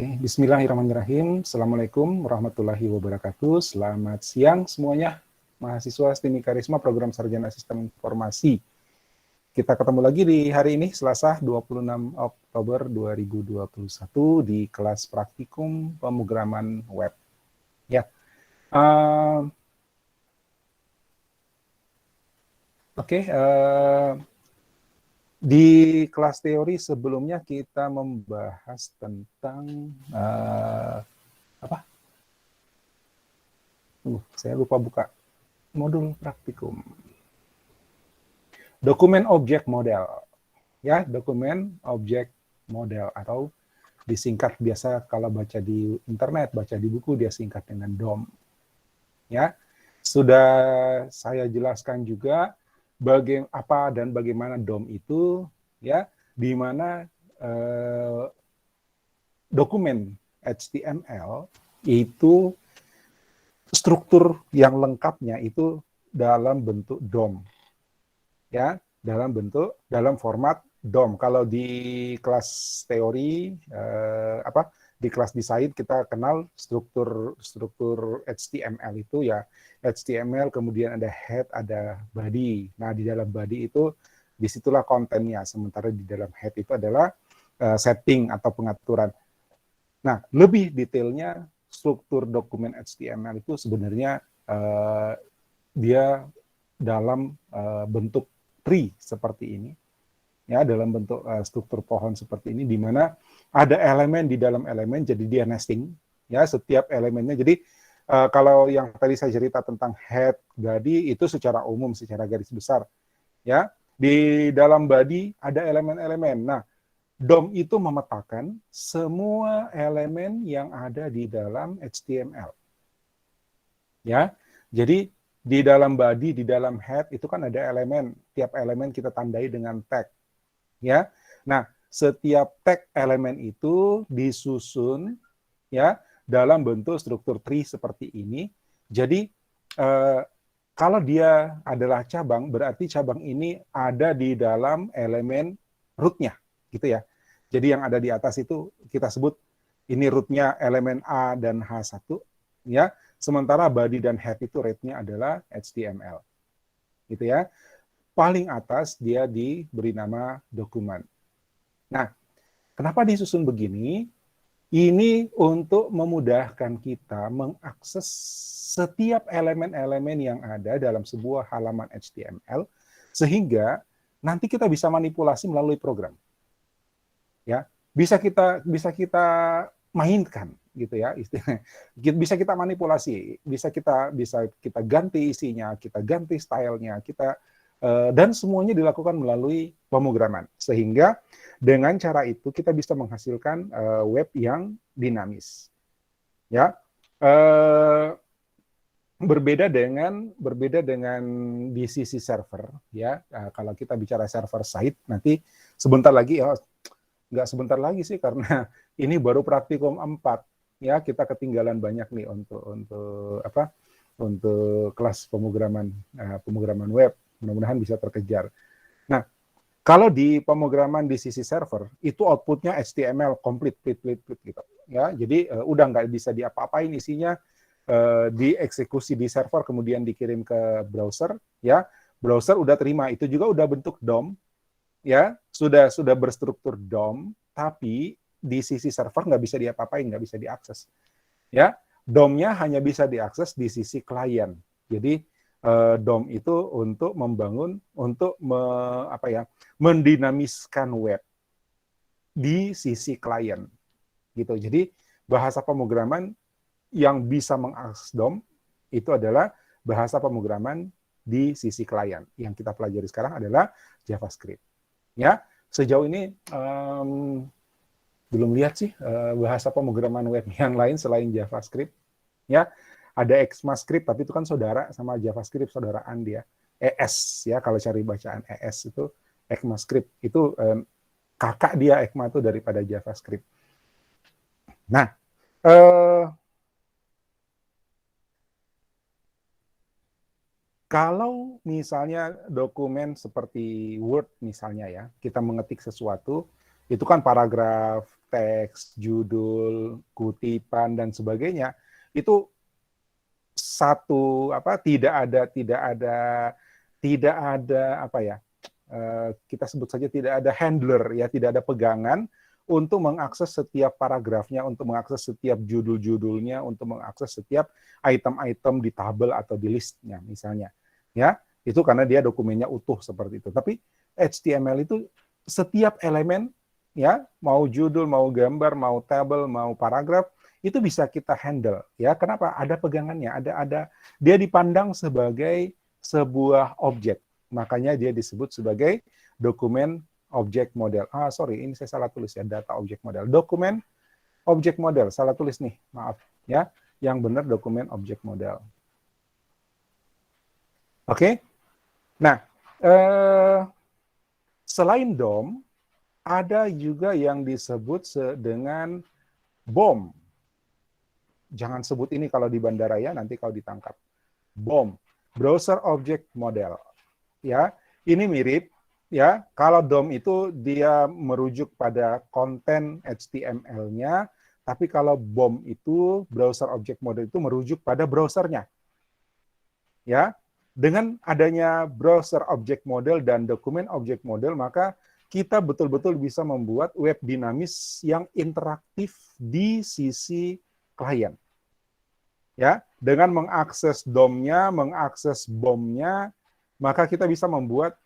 Bismillahirrahmanirrahim. Assalamualaikum warahmatullahi wabarakatuh. Selamat siang semuanya, mahasiswa STIMI Karisma Program Sarjana Sistem Informasi. Kita ketemu lagi di hari ini, Selasa 26 Oktober 2021 di kelas praktikum pemrograman web. Ya, di kelas teori sebelumnya kita membahas tentang saya lupa buka modul praktikum. Dokumen objek model. Ya, dokumen objek model atau disingkat biasa kalau baca di internet, baca di buku dia singkat dengan DOM. Ya. Sudah saya jelaskan juga apa dan bagaimana DOM itu, ya, di mana dokumen HTML itu struktur yang lengkapnya itu dalam bentuk DOM, ya, dalam format DOM. Kalau di kelas teori di kelas desain kita kenal struktur HTML itu ya HTML, kemudian ada head, ada body. Nah, di dalam body itu disitulah kontennya, sementara di dalam head itu adalah setting atau pengaturan. Nah, lebih detailnya struktur dokumen HTML itu sebenarnya dia dalam bentuk tree seperti ini, ya, dalam bentuk struktur pohon seperti ini, di mana ada elemen di dalam elemen, jadi dia nesting, ya, setiap elemennya. Jadi kalau yang tadi saya cerita tentang head, body itu secara umum, secara garis besar, ya, di dalam body ada elemen-elemen. Nah, DOM itu memetakan semua elemen yang ada di dalam HTML, ya. Jadi di dalam body, di dalam head itu kan ada elemen, tiap elemen kita tandai dengan tag, ya. Nah, setiap tag elemen itu disusun, ya, dalam bentuk struktur tree seperti ini. Jadi kalau dia adalah cabang, berarti cabang ini ada di dalam elemen root-nya, gitu ya. Jadi yang ada di atas itu kita sebut ini root-nya elemen A dan H1, ya. Sementara body dan head itu root-nya adalah HTML, gitu ya. Paling atas dia diberi nama dokumen. Nah, kenapa disusun begini? Ini untuk memudahkan kita mengakses setiap elemen-elemen yang ada dalam sebuah halaman HTML, sehingga nanti kita bisa manipulasi melalui program. Ya, bisa kita mainkan gitu ya, istilahnya. Bisa kita manipulasi, bisa kita ganti isinya, kita ganti stylenya, dan semuanya dilakukan melalui pemrograman, sehingga dengan cara itu kita bisa menghasilkan web yang dinamis, ya. Berbeda dengan di sisi server, ya. Kalau kita bicara server side, nanti sebentar lagi, nggak sebentar lagi sih, karena ini baru praktikum 4, ya. Kita ketinggalan banyak nih untuk kelas pemrograman web. Mudah-mudahan bisa terkejar. Nah, kalau di pemrograman di sisi server, itu outputnya HTML complete gitu. Ya, jadi udah nggak bisa diapa-apain isinya, dieksekusi di server, kemudian dikirim ke browser. Ya, browser udah terima, itu juga udah bentuk DOM. Ya, sudah berstruktur DOM, tapi di sisi server nggak bisa diapa-apain, nggak bisa diakses. Ya, DOM-nya hanya bisa diakses di sisi klien. Jadi DOM itu untuk mendinamiskan web di sisi klien, gitu. Jadi bahasa pemrograman yang bisa mengakses DOM itu adalah bahasa pemrograman di sisi klien. Yang kita pelajari sekarang adalah JavaScript. Ya, sejauh ini belum lihat sih bahasa pemrograman web yang lain selain JavaScript. Ya, ada ECMAScript, tapi itu kan saudara sama JavaScript, saudaraan dia. ES, ya, kalau cari bacaan ES itu ECMAScript. Itu kakak dia ECMA itu daripada JavaScript. Nah, kalau misalnya dokumen seperti Word misalnya, ya, kita mengetik sesuatu, itu kan paragraf teks, judul, kutipan dan sebagainya itu satu apa tidak ada apa ya, kita sebut saja tidak ada handler ya, tidak ada pegangan untuk mengakses setiap paragrafnya, untuk mengakses setiap judul-judulnya, untuk mengakses setiap item-item di tabel atau di listnya misalnya. Ya, itu karena dia dokumennya utuh seperti itu. Tapi HTML itu setiap elemen ya, mau judul, mau gambar, mau tabel, mau paragraf itu bisa kita handle ya. Kenapa? Ada pegangannya, ada dia dipandang sebagai sebuah objek. Makanya dia disebut sebagai dokumen objek model. Sorry, ini saya salah tulis ya, data objek model. Dokumen objek model, salah tulis nih, maaf ya. Yang benar dokumen objek model. Oke. Nah, selain DOM, ada juga yang disebut dengan BOM. Jangan sebut ini kalau di bandara ya, nanti kalau ditangkap. BOM, Browser Object Model. Ya, ini mirip ya. Kalau DOM itu dia merujuk pada konten HTML-nya, tapi kalau BOM itu Browser Object Model itu merujuk pada browsernya. Ya, dengan adanya Browser Object Model dan dokumen Object Model, maka kita betul-betul bisa membuat web dinamis yang interaktif di sisi klien. Ya, dengan mengakses DOM-nya, mengakses BOM-nya, maka kita bisa membuat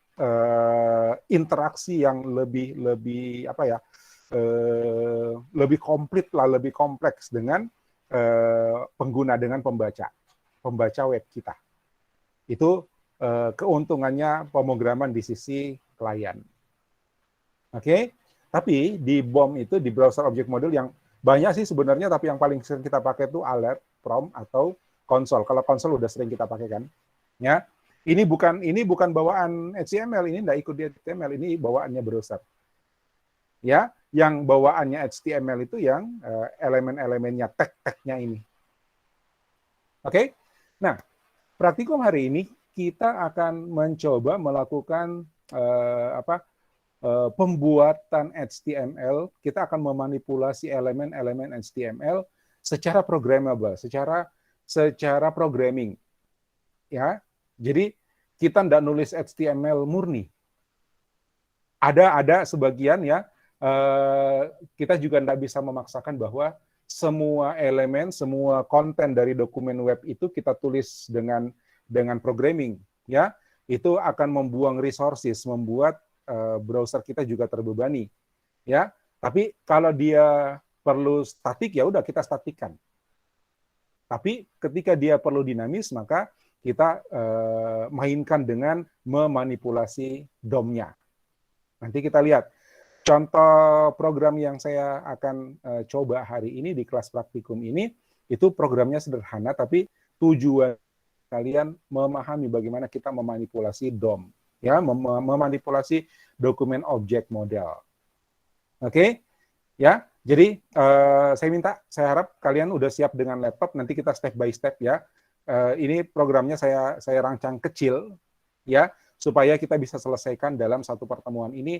interaksi yang lebih apa ya, lebih komplit lah, lebih kompleks dengan pengguna, dengan pembaca web kita. Itu keuntungannya pemrograman di sisi klien. Oke, tapi di BOM itu, di Browser Object Model, yang banyak sih sebenarnya, tapi yang paling sering kita pakai itu alert, prompt, atau konsol. Kalau konsol udah sering kita pakai kan, ya. Ini bukan bawaan HTML, ini nggak ikut di HTML, ini bawaannya browser. Ya, yang bawaannya HTML itu yang elemen-elemennya, tag-tagnya ini. Oke, nah praktikum hari ini kita akan mencoba melakukan pembuatan HTML. Kita akan memanipulasi elemen-elemen HTML secara programmable, secara programming. Ya, jadi kita tidak nulis HTML murni. Ada sebagian ya, kita juga tidak bisa memaksakan bahwa semua elemen, semua konten dari dokumen web itu kita tulis dengan programming. Ya, itu akan membuang resources, membuat browser kita juga terbebani. Ya, tapi kalau dia perlu statik, ya udah kita statikan. Tapi ketika dia perlu dinamis, maka kita mainkan dengan memanipulasi DOM-nya. Nanti kita lihat contoh program yang saya akan coba hari ini di kelas praktikum ini, itu programnya sederhana, tapi tujuan kalian memahami bagaimana kita memanipulasi DOM, ya, memanipulasi dokumen objek model. Oke, ya. Jadi saya harap kalian udah siap dengan laptop. Nanti kita step by step ya. Ini programnya saya rancang kecil ya, supaya kita bisa selesaikan dalam satu pertemuan ini.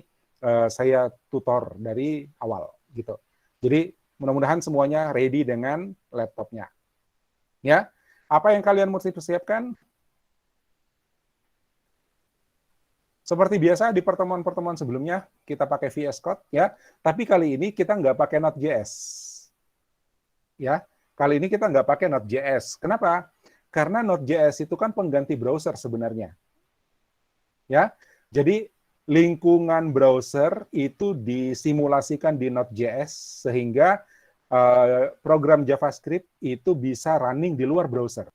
Saya tutor dari awal gitu. Jadi mudah-mudahan semuanya ready dengan laptopnya. Ya, apa yang kalian mesti persiapkan? Seperti biasa di pertemuan-pertemuan sebelumnya kita pakai VS Code ya, tapi kali ini kita nggak pakai Node.js. Ya, kali ini kita nggak pakai Node.js. Kenapa? Karena Node.js itu kan pengganti browser sebenarnya. Ya, jadi lingkungan browser itu disimulasikan di Node.js sehingga program JavaScript itu bisa running di luar browser.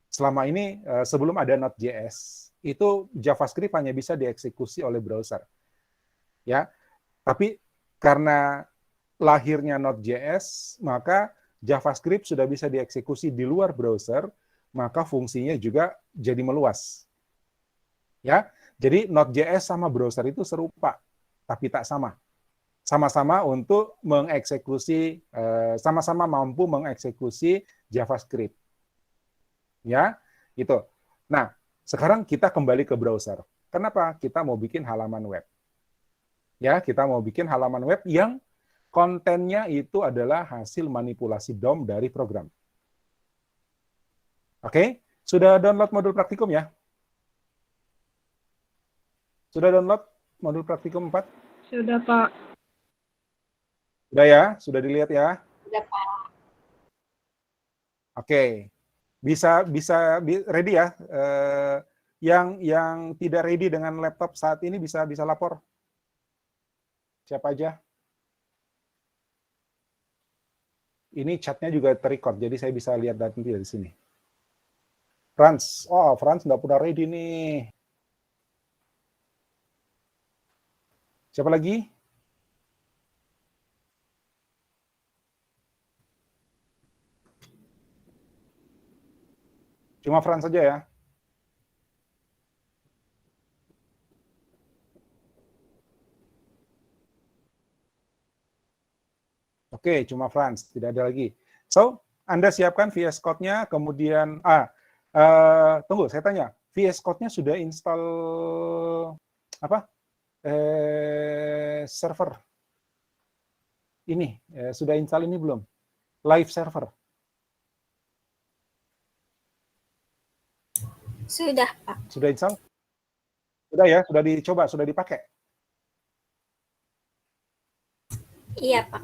Selama ini sebelum ada Node.js itu JavaScript hanya bisa dieksekusi oleh browser. Ya, tapi karena lahirnya Node.js, maka JavaScript sudah bisa dieksekusi di luar browser, maka fungsinya juga jadi meluas. Ya, jadi Node.js sama browser itu serupa, tapi tak sama. Sama-sama untuk mengeksekusi, sama-sama mampu mengeksekusi JavaScript. Ya, itu. Nah, sekarang kita kembali ke browser. Kenapa? Kita mau bikin halaman web. Ya, kita mau bikin halaman web yang kontennya itu adalah hasil manipulasi DOM dari program. Oke, sudah download modul praktikum ya? Sudah download modul praktikum 4? Sudah, Pak. Sudah ya? Sudah dilihat ya? Sudah, Pak. Oke. Bisa ready ya? Yang tidak ready dengan laptop saat ini bisa lapor. Siapa aja? Ini chatnya juga terrecord, jadi saya bisa lihat nanti dari sini. Franz, oh Franz nggak pernah ready nih. Siapa lagi? Cuma Franz saja ya. Oke, cuma Franz, tidak ada lagi. So, Anda siapkan VS Code-nya, kemudian tunggu, saya tanya, VS Code-nya sudah install apa? Server ini sudah install ini belum? Live server. Sudah, Pak. Sudah install? Sudah ya, sudah dicoba, sudah dipakai. Iya, Pak.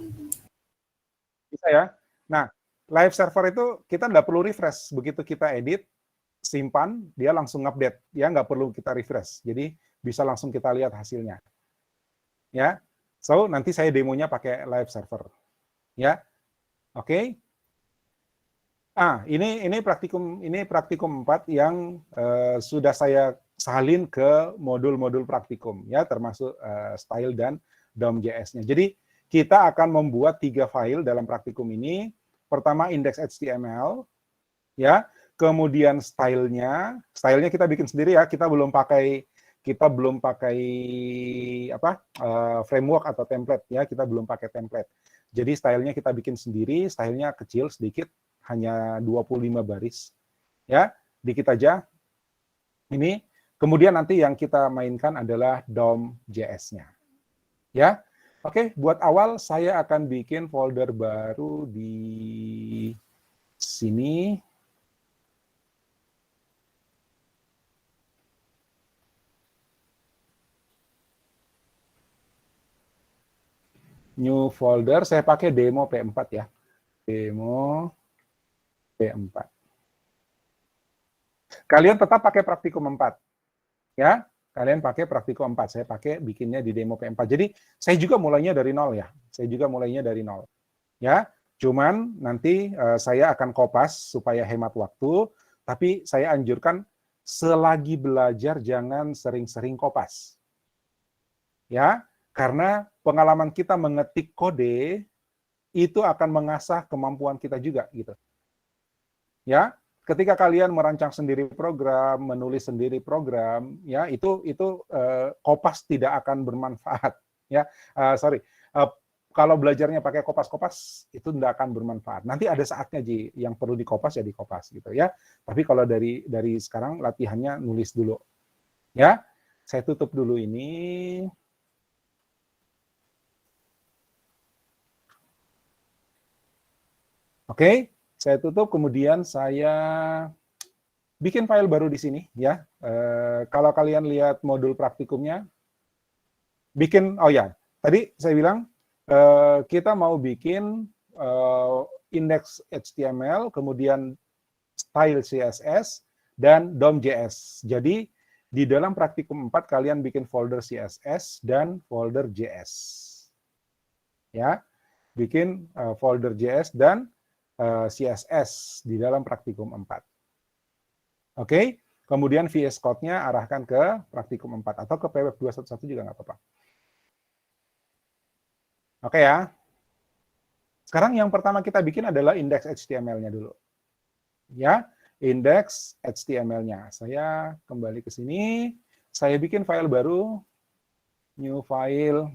Bisa ya. Nah, live server itu kita nggak perlu refresh. Begitu kita edit, simpan, dia langsung update. Ya, nggak perlu kita refresh. Jadi bisa langsung kita lihat hasilnya. Ya, so nanti saya demonya pakai live server. Ya, oke. Ini praktikum 4 yang sudah saya salin ke modul-modul praktikum, ya, termasuk style dan DOM.js-nya. Jadi kita akan membuat 3 file dalam praktikum ini. Pertama index.html, ya. Kemudian stylenya kita bikin sendiri ya. Kita belum pakai framework atau template ya. Kita belum pakai template. Jadi stylenya kita bikin sendiri. Stylenya kecil sedikit, hanya 25 baris. Ya, dikit aja. Ini. Kemudian nanti yang kita mainkan adalah DOM.js-nya. Ya. Oke, buat awal saya akan bikin folder baru di sini. New folder, saya pakai demo P4 ya. Demo P4. Kalian tetap pakai praktikum 4. Ya, kalian pakai praktikum 4. Saya pakai bikinnya di demo P4. Jadi, saya juga mulainya dari nol ya. Ya, cuman nanti saya akan kopas supaya hemat waktu, tapi saya anjurkan selagi belajar jangan sering-sering kopas. Ya, karena pengalaman kita mengetik kode itu akan mengasah kemampuan kita juga gitu. Ya, ketika kalian merancang sendiri program, menulis sendiri program, ya itu kopas tidak akan bermanfaat. Ya, kalau belajarnya pakai kopas-kopas itu tidak akan bermanfaat. Nanti ada saatnya yang perlu dikopas ya dikopas gitu ya. Tapi kalau dari sekarang latihannya nulis dulu. Ya, saya tutup dulu ini. Oke, saya tutup, kemudian saya bikin file baru di sini ya. Kalau kalian lihat modul praktikumnya, tadi saya bilang kita mau bikin index HTML, kemudian style CSS, dan DOM.js. Jadi di dalam praktikum 4 kalian bikin folder CSS dan folder JS. Ya, bikin folder JS dan CSS di dalam praktikum 4. Oke, kemudian VS Code-nya arahkan ke praktikum 4 atau ke PWeb 211 juga nggak apa-apa. Oke ya. Sekarang yang pertama kita bikin adalah index HTML-nya dulu. Ya, index HTML-nya. Saya kembali ke sini, saya bikin file baru, new file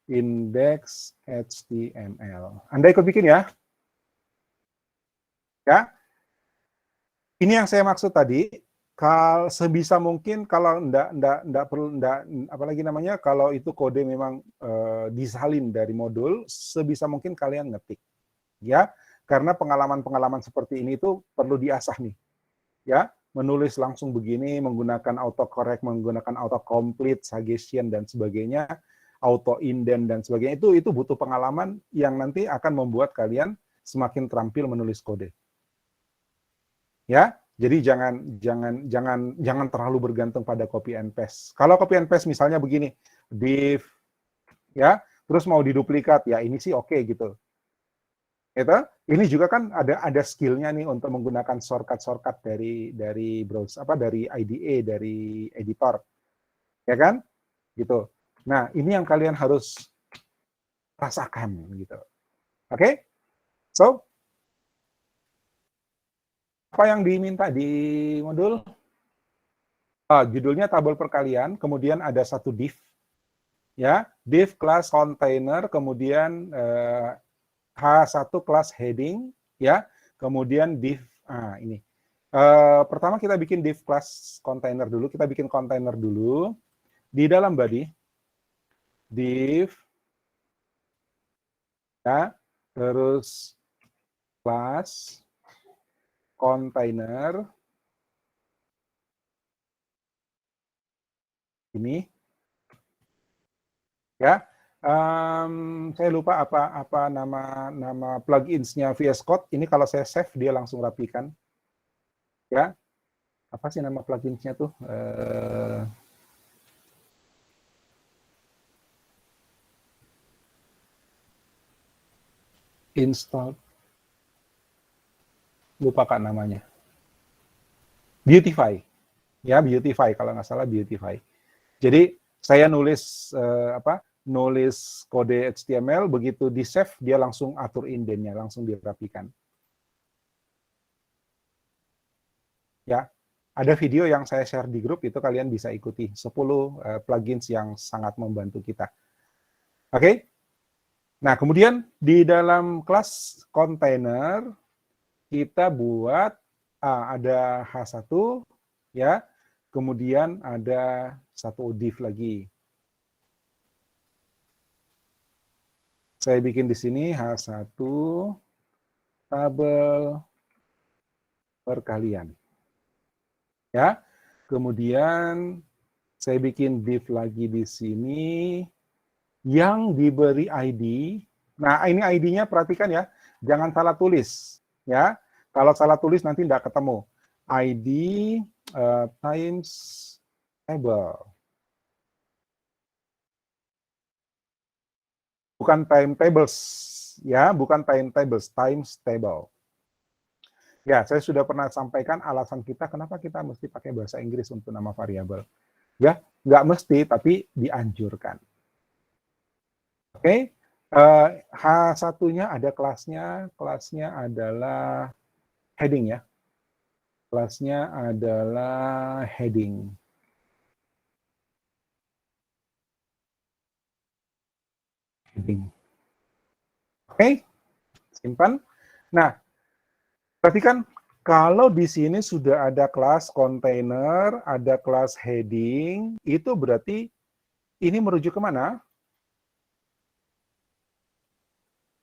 index HTML. Anda ikut bikin ya. Ya, ini yang saya maksud tadi, sebisa mungkin kalau enggak perlu apalagi namanya kalau itu kode memang disalin dari modul, sebisa mungkin kalian ngetik ya, karena pengalaman-pengalaman seperti ini itu perlu diasah nih ya, menulis langsung begini menggunakan autocorrect, menggunakan autocomplete, suggestion dan sebagainya, auto indent dan sebagainya, itu butuh pengalaman yang nanti akan membuat kalian semakin terampil menulis kode ya. Jadi jangan terlalu bergantung pada copy and paste. Kalau copy and paste misalnya begini, div ya, terus mau diduplikat ya, ini sih oke gitu. Itu, ini juga kan ada skill-nya nih untuk menggunakan shortcut dari browser dari IDE, dari editor. Ya kan? Gitu. Nah, ini yang kalian harus rasakan gitu. Oke? So, apa yang diminta di modul? Judulnya tabel perkalian, kemudian ada satu div, ya, div class container, kemudian H1 class heading, ya, kemudian div, ini. Pertama kita bikin div class container dulu, kita bikin container dulu, di dalam body, div, ya, terus class container, ini ya, saya lupa apa nama plugins-nya VS Code. Ini kalau saya save dia langsung rapikan ya. Apa sih nama plugins-nya tuh? Install, lupa Kak namanya. Beautify ya, Beautify kalau nggak salah, Beautify. Jadi saya nulis nulis kode HTML, begitu di save dia langsung atur indentnya, langsung dirapikan. Ya, ada video yang saya share di grup, itu kalian bisa ikuti 10 plugins yang sangat membantu kita. Oke? Nah, kemudian di dalam kelas container kita buat ada H1 ya, kemudian ada satu div lagi. Saya bikin di sini H1 tabel perkalian. Ya. Kemudian saya bikin div lagi di sini yang diberi ID. Nah, ini ID-nya perhatikan ya, jangan salah tulis ya. Kalau salah tulis nanti tidak ketemu. ID times table. Bukan timetables ya, bukan timetables, times table. Ya, saya sudah pernah sampaikan alasan kita kenapa kita mesti pakai bahasa Inggris untuk nama variabel. Ya, nggak mesti, tapi dianjurkan. Oke, H1-nya ada kelasnya adalah heading ya. Kelasnya adalah heading. Oke, simpan. Nah, perhatikan kalau di sini sudah ada kelas container, ada kelas heading, itu berarti ini merujuk kemana?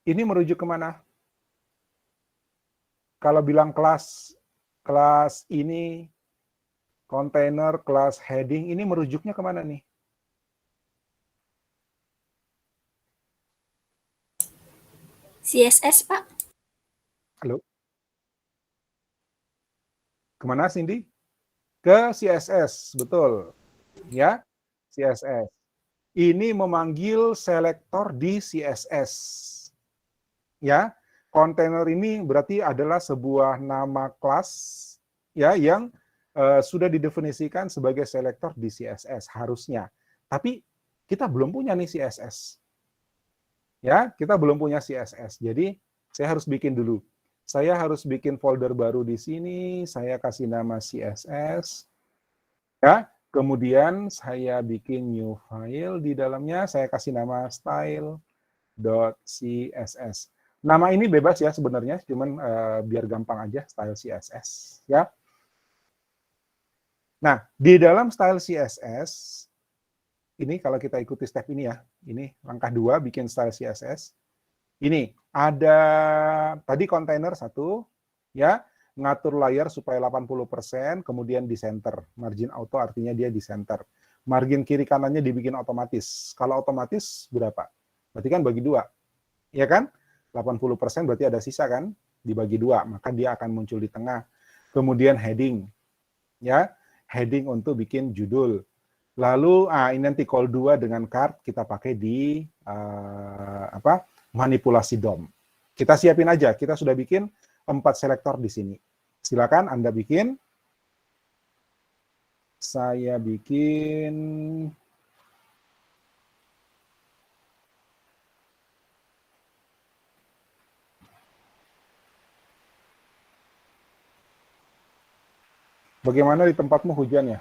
Ini merujuk kemana? Kalau bilang kelas ini, container, kelas heading, ini merujuknya kemana nih? CSS, Pak. Halo? Kemana, Cindy? Ke CSS, betul. Ya, CSS. Ini memanggil selektor di CSS. Ya, kontainer ini berarti adalah sebuah nama kelas ya yang sudah didefinisikan sebagai selektor di CSS harusnya. Tapi kita belum punya nih CSS. Ya, kita belum punya CSS. Jadi saya harus bikin dulu. Saya harus bikin folder baru di sini, saya kasih nama CSS. Ya, kemudian saya bikin new file di dalamnya, saya kasih nama style.css. Nama ini bebas ya sebenarnya, cuman biar gampang aja, style CSS ya. Nah, di dalam style CSS, ini kalau kita ikuti step ini ya, ini langkah 2 bikin style CSS. Ini ada tadi kontainer 1, ya, ngatur layar supaya 80%, kemudian di center. Margin auto artinya dia di center. Margin kiri kanannya dibikin otomatis. Kalau otomatis berapa? Berarti kan bagi 2. Ya kan? 80% berarti ada sisa kan? Dibagi 2, maka dia akan muncul di tengah. Kemudian heading. Ya, heading untuk bikin judul. Lalu ini nanti call 2 dengan card kita pakai di manipulasi DOM. Kita siapin aja, kita sudah bikin 4 selektor di sini. Silakan Anda bikin. Saya bikin bagaimana di tempatmu hujan ya?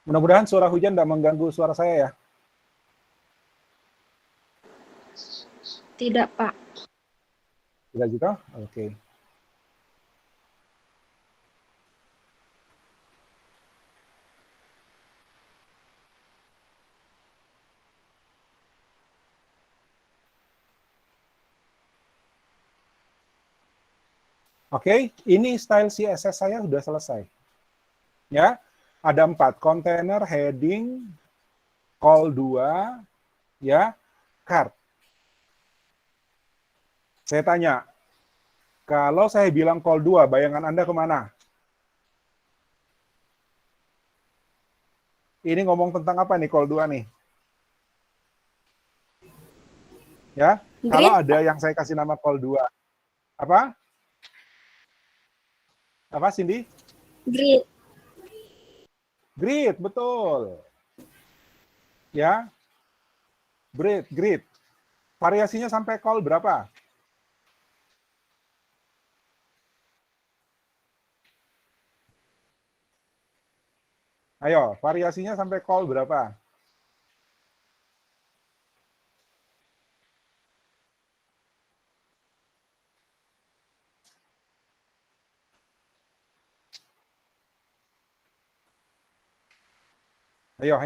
Mudah-mudahan suara hujan tidak mengganggu suara saya ya. Tidak, Pak. Tidak gitu? Oke. Oke, ini style CSS saya sudah selesai. Ya, ada 4, container, heading, call 2, ya, card. Saya tanya, kalau saya bilang call 2, bayangan Anda kemana? Ini ngomong tentang apa nih call 2 nih? Ya, Grid, kalau ada yang saya kasih nama call 2. Apa? Apa, Cindy? grid, Grid, betul. Ya, grid. Variasinya sampai call berapa? Ayo, variasinya sampai call berapa? Ayo.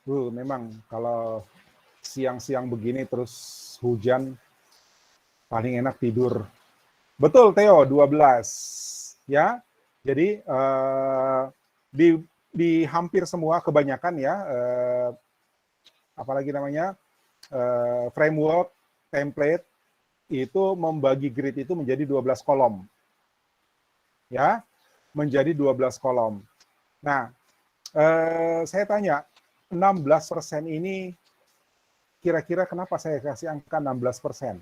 Memang kalau siang-siang begini terus hujan, paling enak tidur. Betul, Theo, 12. Ya, jadi di hampir semua, kebanyakan ya, apalagi namanya, framework, template, itu membagi grid itu menjadi 12 kolom. Ya, menjadi 12 kolom. Nah, saya tanya, 16% ini kira-kira kenapa saya kasih angka 16%?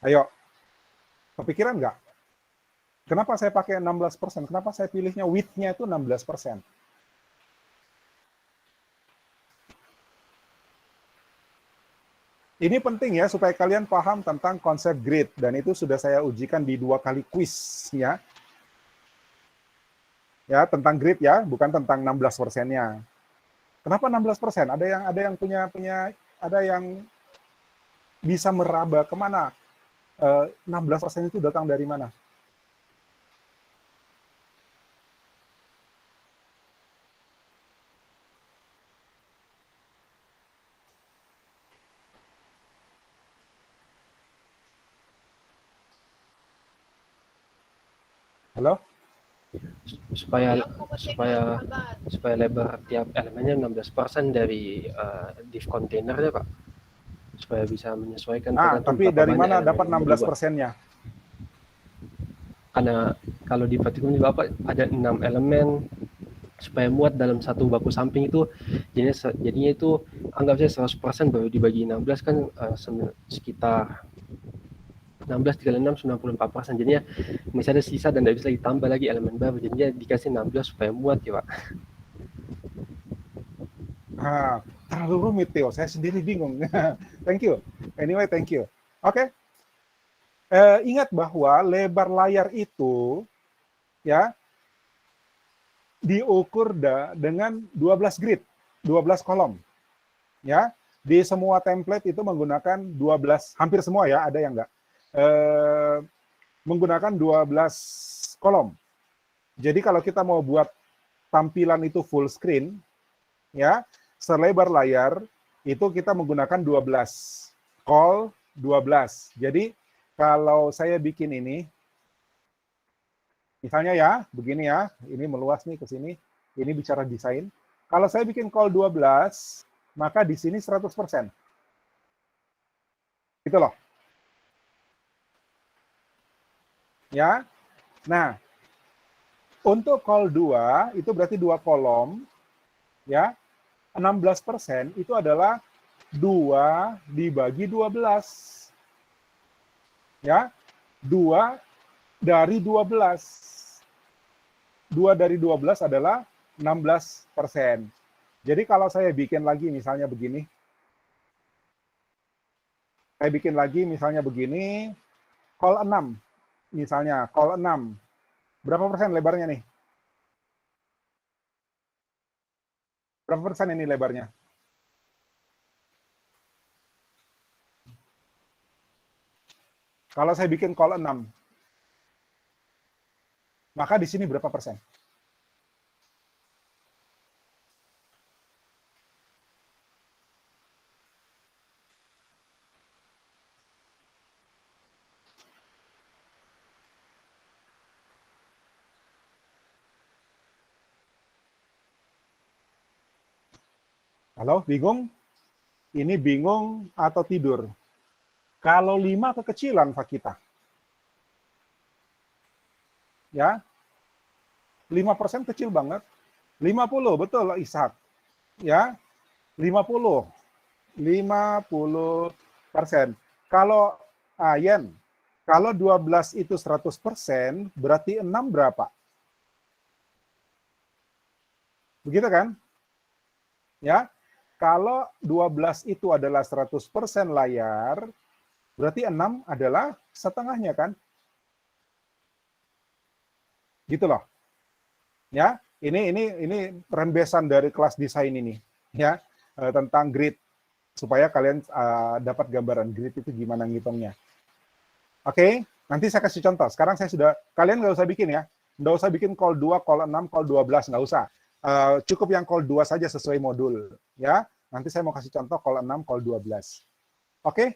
Ayo, kepikiran nggak? Kenapa saya pakai 16%? Kenapa saya pilihnya width-nya itu 16%? Ini penting ya, supaya kalian paham tentang konsep grid, dan itu sudah saya ujikan di 2 kali quiz ya. Ya, tentang grid ya, bukan tentang 16%-nya. Kenapa 16%? Ada yang punya ada yang bisa meraba kemana 16% itu datang dari mana? Halo? supaya lebar tiap elemennya 16% dari div container ya Pak, supaya bisa menyesuaikan. Tapi dari mana dapat 16%-nya? Karena kalau di Faticum juga Pak ada 6 elemen, supaya muat dalam satu baku samping itu, jadinya itu anggap saya 100% baru dibagi 16 kan sekitar 16 dikali 6 94%. Jadinya masih ada sisa dan tidak bisa ditambah lagi elemen baru, jadinya dikasih 16 supaya muat ya Pak. Terlalu rumit Theo, saya sendiri bingung. Thank you. Anyway, thank you. Oke. Ingat bahwa lebar layar itu ya diukur dengan 12 grid, 12 kolom. Ya, di semua template itu menggunakan 12, hampir semua ya, ada yang enggak. Menggunakan 12 kolom. Jadi kalau kita mau buat tampilan itu full screen, ya, selebar layar itu kita menggunakan 12. Call 12. Jadi kalau saya bikin ini, misalnya ya, begini ya, ini meluas nih ke sini, ini bicara desain. Kalau saya bikin call 12, maka di sini 100%. Gitu loh. Ya. Nah, untuk call 2, itu berarti 2 kolom, ya. 16% itu adalah 2 dibagi 12. Ya. 2 dari 12. 2 dari 12 adalah 16%. Jadi kalau saya bikin lagi misalnya begini. Saya bikin lagi misalnya begini, call 6. Misalnya call 6. Berapa persen lebarnya nih? Berapa persen ini lebarnya? Kalau saya bikin call 6, maka di sini berapa persen? Halo, bingung? Ini bingung atau tidur? Kalau 5 kekecilan, Pak kita. Ya, 5% kecil banget. 50, betul Ishak. Ya, 50. 50%. Kalau Yen, kalau 12 itu 100%, berarti 6 berapa? Begitu kan? Ya, kalau 12 itu adalah 100% layar, berarti 6 adalah setengahnya kan? Gitu loh. Ya, ini rembesan dari kelas desain ini, ya, tentang grid supaya kalian dapat gambaran grid itu gimana ngitungnya. Oke, nanti saya kasih contoh. Sekarang saya sudah, kalian nggak usah bikin ya, nggak usah bikin call 2, call 6, call 12, nggak usah. Cukup yang call 2 saja sesuai modul, ya. Nanti saya mau kasih contoh call 6, call 12. Oke,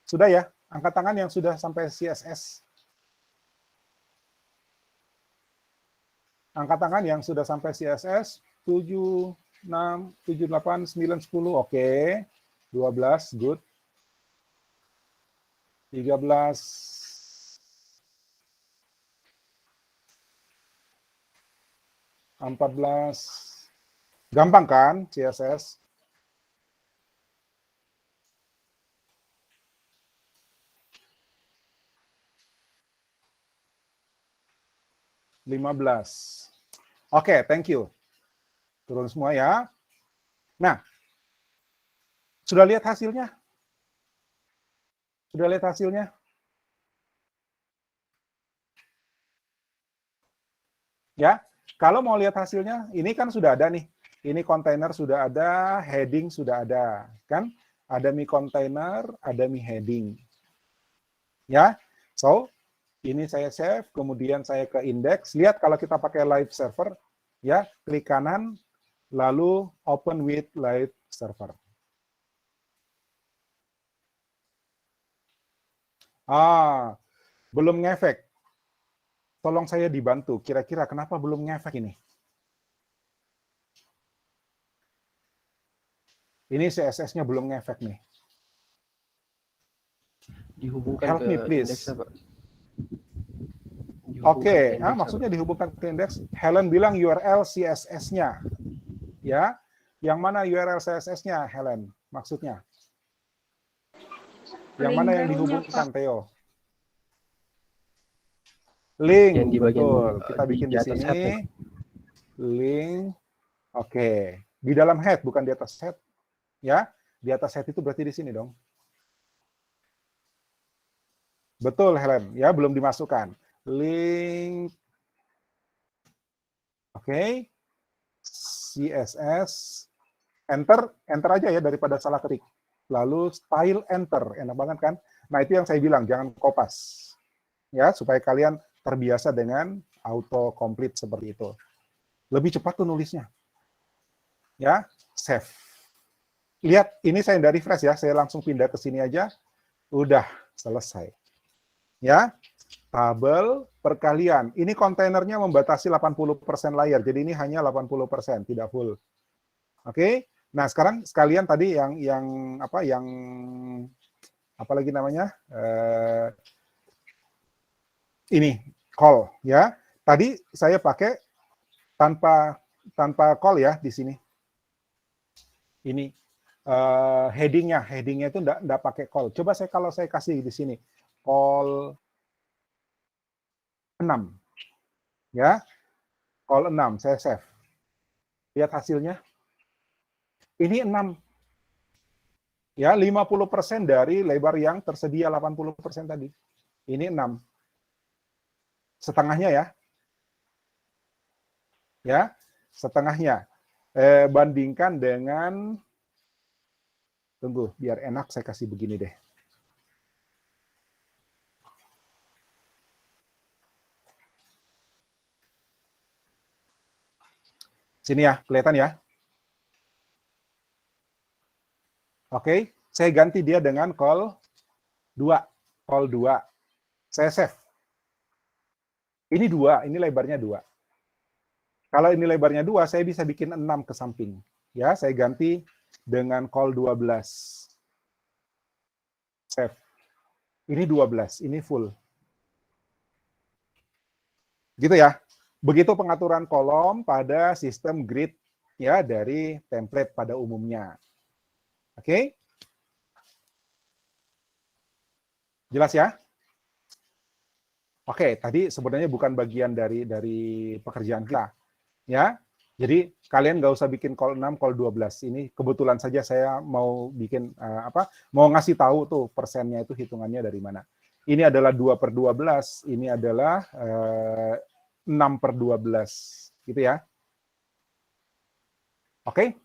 sudah ya. Angkat tangan yang sudah sampai CSS. Angkat tangan yang sudah sampai CSS 7, 6, 7, 8, 9, 10. Oke. 12, good. 13. 14. Gampang kan CSS? 15. Oke, thank you. Turun semua ya. Nah, sudah lihat hasilnya? Sudah lihat hasilnya? Ya, kalau mau lihat hasilnya, ini kan sudah ada nih. Ini kontainer sudah ada, heading sudah ada, kan? Ada mi kontainer, ada mi heading. Ya, so ini saya save, kemudian saya ke index. Lihat kalau kita pakai live server, ya, klik kanan, lalu open with live server. Belum ngefek. Tolong saya dibantu. Kira-kira kenapa belum ngefek ini? Ini CSS-nya belum ngefek nih. Dihubungkan Help ke me, please. indeksnya, Pak. Oke, maksudnya dihubungkan ke indeks. Helen bilang URL CSS-nya. Ya, yang mana URL CSS-nya, Helen? Maksudnya? Yang mana yang dihubungkan, Theo? Link, yang di bagian betul. Kita bikin di atas sini. head, ya. Link. Oke. Di dalam head, bukan di atas head. Ya, di atas head itu berarti di sini dong. Betul, Helen. Ya, belum dimasukkan. Link. Oke. CSS. Enter aja ya daripada salah ketik. Lalu style enter, enak banget kan? Nah, itu yang saya bilang, jangan kopas. Ya, supaya kalian terbiasa dengan auto complete seperti itu. Lebih cepat tuh nulisnya. Ya, save. Lihat, ini saya dari refresh ya, saya langsung pindah ke sini aja. Udah selesai. Ya, tabel perkalian. Ini kontainernya membatasi 80% layar, jadi ini hanya 80%, tidak full. Oke. Nah, sekarang sekalian tadi yang apa lagi namanya? Ini call ya. Tadi saya pakai tanpa call ya di sini. Ini headingnya itu enggak pakai call. Coba kalau saya kasih di sini call 6 ya. Call 6 saya save. Lihat hasilnya. Ini 6. Ya, 50% dari lebar yang tersedia 80% tadi. Ini 6. Setengahnya ya. Ya, setengahnya. Bandingkan dengan, tunggu, biar enak saya kasih begini deh. Sini ya, kelihatan ya. Oke, saya ganti dia dengan call 2. Call 2. Saya save. Ini 2, ini lebarnya 2. Kalau ini lebarnya 2, saya bisa bikin 6 ke samping. Ya, saya ganti dengan call 12. Save. Ini 12, ini full. Gitu ya. Begitu pengaturan kolom pada sistem grid ya dari template pada umumnya. Oke? Jelas ya? Oke, tadi sebenarnya bukan bagian dari pekerjaan kita. Ya. Jadi kalian nggak usah bikin call 6, call 12. Ini kebetulan saja saya mau bikin mau ngasih tahu tuh persennya itu hitungannya dari mana. Ini adalah 2/12, ini adalah 6/12, gitu ya. Oke.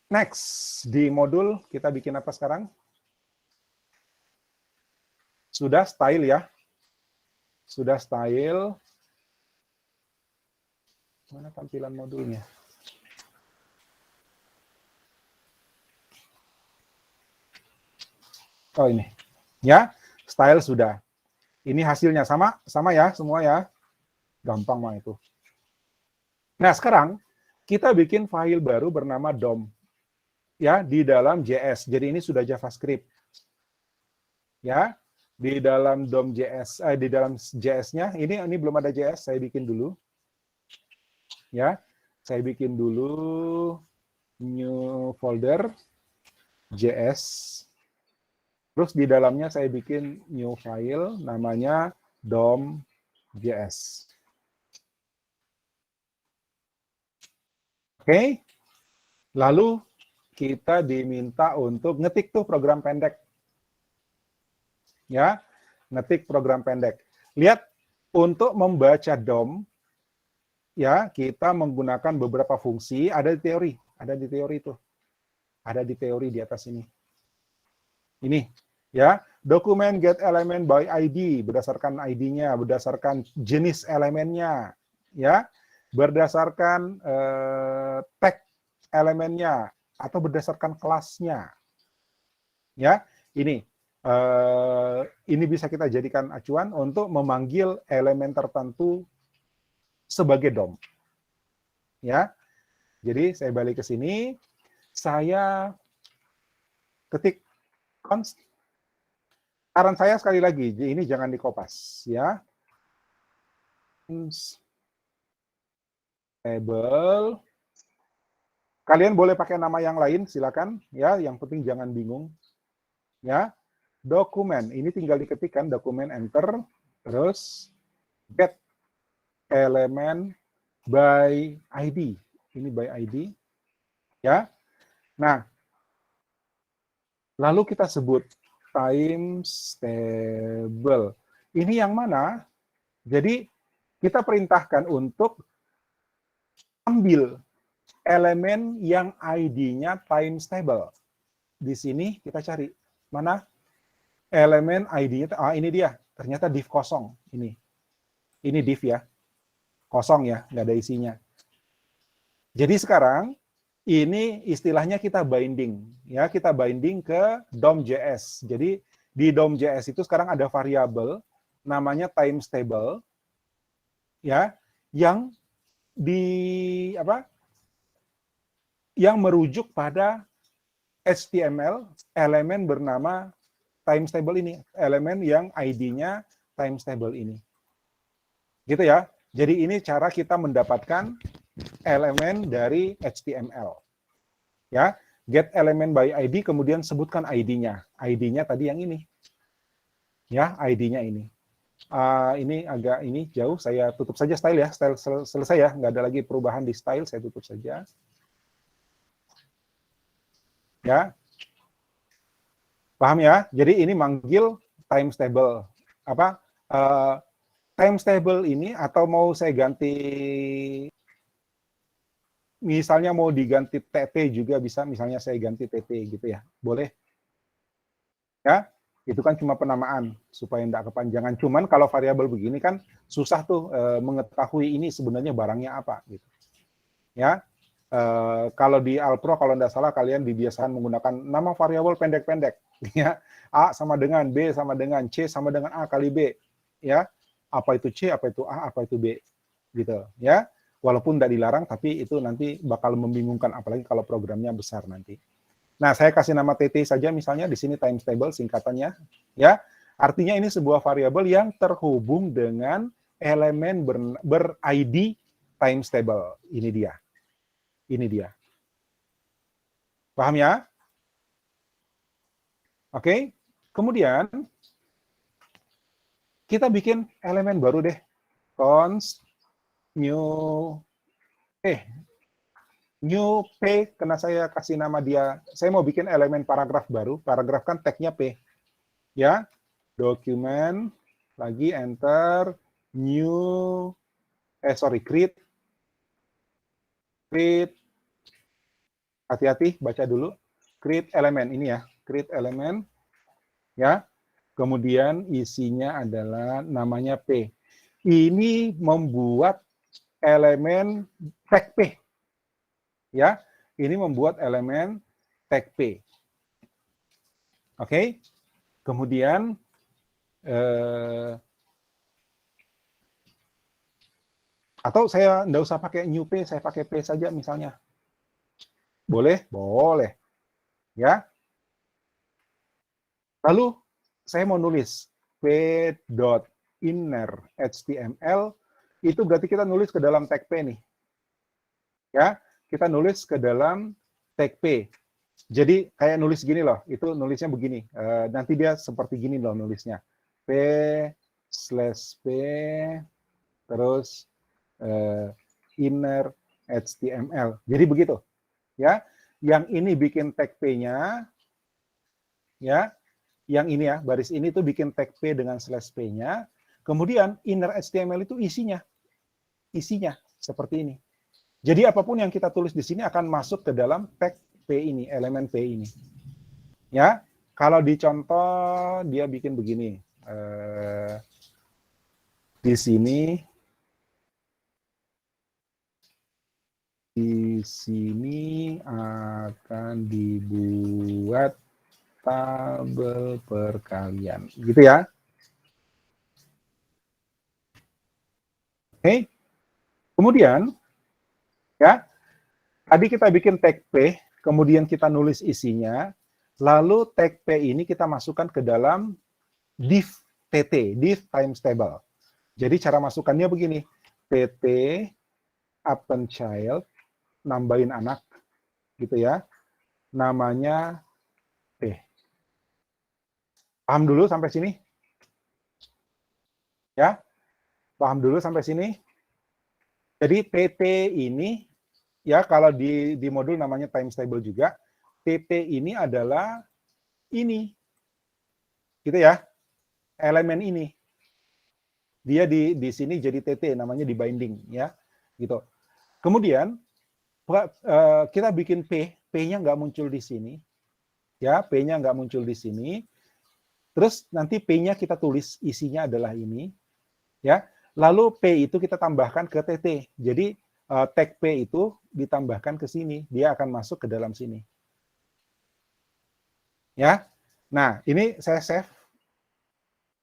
Next, di modul kita bikin apa sekarang? Sudah style ya. Sudah style. Mana tampilan modulnya? Oh ini. Ya, style sudah. Ini hasilnya sama ya semua ya. Gampang mah itu. Nah, sekarang kita bikin file baru bernama DOM. Ya, di dalam JS. Jadi ini sudah JavaScript. Ya, di dalam DOM JS, di dalam JS-nya ini belum ada JS, saya bikin dulu. Ya, saya bikin dulu new folder JS. Terus di dalamnya saya bikin new file namanya DOM.js. Oke. Lalu kita diminta untuk ngetik tuh program pendek. Ya, ngetik program pendek. Lihat, untuk membaca DOM, ya kita menggunakan beberapa fungsi, ada di teori itu. Ada di teori di atas ini. Ini, ya, dokumen get element by ID, berdasarkan ID-nya, berdasarkan jenis elemennya, ya, berdasarkan tag elemennya, atau berdasarkan kelasnya. Ya, ini bisa kita jadikan acuan untuk memanggil elemen tertentu sebagai DOM. Ya, jadi saya balik ke sini, saya ketik const saran saya sekali lagi, ini jangan dikopas ya. Table. Kalian boleh pakai nama yang lain, silakan ya. Yang penting jangan bingung ya. Dokumen, ini tinggal diketikkan dokumen enter, terus get element by ID. Ini by ID ya. Nah, lalu kita sebut times table. Ini yang mana? Jadi kita perintahkan untuk ambil elemen yang ID-nya times table. Di sini kita cari mana elemen ID-nya. Ini dia. Ternyata div kosong. Ini div ya. Kosong ya, nggak ada isinya. Jadi sekarang ini istilahnya kita binding ya, kita binding ke DOM.js. Jadi di DOM.js itu sekarang ada variabel namanya times table ya, yang yang merujuk pada HTML elemen bernama times table ini, elemen yang ID-nya times table ini. Gitu ya. Jadi ini cara kita mendapatkan elemen dari HTML. Ya, get element by ID, kemudian sebutkan ID-nya. ID-nya tadi yang ini. Ya, ID-nya ini. Ini agak jauh, saya tutup saja style ya. Style selesai ya, nggak ada lagi perubahan di style, saya tutup saja. Ya. Paham ya? Jadi ini manggil times table. Times table ini, atau mau saya ganti, misalnya mau diganti TT juga bisa, misalnya saya ganti TT gitu ya, boleh. Ya, itu kan cuma penamaan supaya tidak kepanjangan. Cuman kalau variabel begini kan susah tuh mengetahui ini sebenarnya barangnya apa gitu. Ya, kalau di Alpro kalau tidak salah kalian dibiasakan menggunakan nama variabel pendek-pendek. Ya, A sama dengan B sama dengan C sama dengan A kali B. Ya. Apa itu C, apa itu A, apa itu B, gitu ya. Walaupun tidak dilarang, tapi itu nanti bakal membingungkan, apalagi kalau programnya besar nanti. Nah, saya kasih nama TT saja misalnya, di sini times table singkatannya, ya. Artinya ini sebuah variabel yang terhubung dengan elemen ber-ID times table. Ini dia. Ini dia. Paham ya? Oke. Kemudian kita bikin elemen baru deh. Const new P, karena saya kasih nama dia, saya mau bikin elemen paragraf baru. Paragraf kan tag-nya P. Ya. Dokumen, lagi enter, new, create, hati-hati, baca dulu. Create element, ini ya. Create element, ya. Kemudian isinya adalah namanya P. Ini membuat elemen tag P. Ya, ini membuat elemen tag P. Oke. Kemudian atau saya enggak usah pakai new P, saya pakai P saja misalnya. Boleh? Boleh. Ya. Lalu saya mau nulis p.inner HTML, itu berarti kita nulis ke dalam tag P nih. Ya, kita nulis ke dalam tag P. Jadi kayak nulis gini loh, itu nulisnya begini. Nanti dia seperti gini loh nulisnya. P/P terus inner HTML. Jadi begitu. Ya, yang ini bikin tag P-nya, ya. Yang ini ya, baris ini tuh bikin tag P dengan /P-nya. Kemudian inner HTML itu isinya seperti ini. Jadi apapun yang kita tulis di sini akan masuk ke dalam tag P ini, elemen P ini. Ya, kalau di contoh dia bikin begini. Di sini akan dibuat tabel perkalian, gitu ya. Oke. Kemudian, ya, tadi kita bikin tag P, kemudian kita nulis isinya, lalu tag P ini kita masukkan ke dalam div TT, div times table. Jadi cara masukkannya begini, TT append child, nambahin anak, gitu ya, namanya P. Paham dulu sampai sini? Ya, paham dulu sampai sini? Jadi TT ini, ya kalau di modul namanya times table juga, TT ini adalah ini, gitu ya, elemen ini. Dia di sini jadi TT, namanya di binding, ya, gitu. Kemudian kita bikin P-nya nggak muncul di sini, ya, P-nya nggak muncul di sini. Terus nanti P-nya kita tulis isinya adalah ini, ya. Lalu P itu kita tambahkan ke TT. Jadi tag P itu ditambahkan ke sini, dia akan masuk ke dalam sini. Ya. Nah, ini saya save.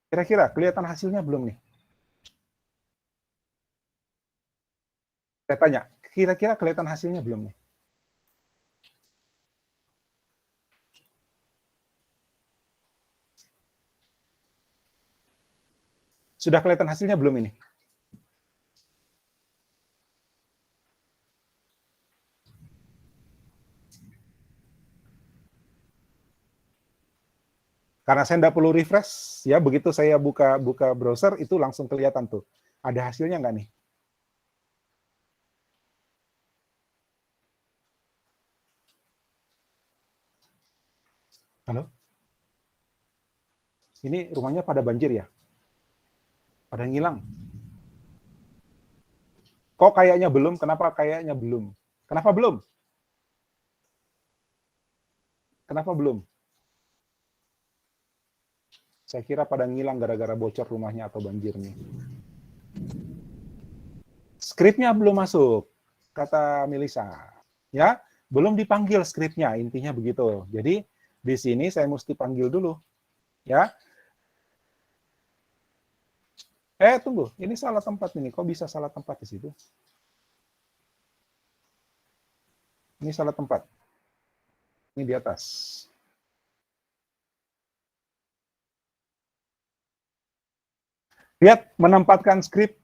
Kira-kira kelihatan hasilnya belum nih? Saya tanya, kira-kira kelihatan hasilnya belum nih? Sudah kelihatan hasilnya belum ini? Karena saya tidak perlu refresh, ya begitu saya buka browser itu langsung kelihatan tuh. Ada hasilnya nggak nih? Halo? Ini rumahnya pada banjir ya? Pada ngilang? Kok kayaknya belum? Kenapa kayaknya belum? Kenapa belum? Kenapa belum? Saya kira pada ngilang gara-gara bocor rumahnya atau banjir nih. Skripnya belum masuk, kata Melisa. Ya, belum dipanggil skripnya, intinya begitu. Jadi di sini saya mesti panggil dulu, ya. Tunggu, ini salah tempat ini. Kok bisa salah tempat di situ? Ini salah tempat. Ini di atas. Lihat, menempatkan skrip,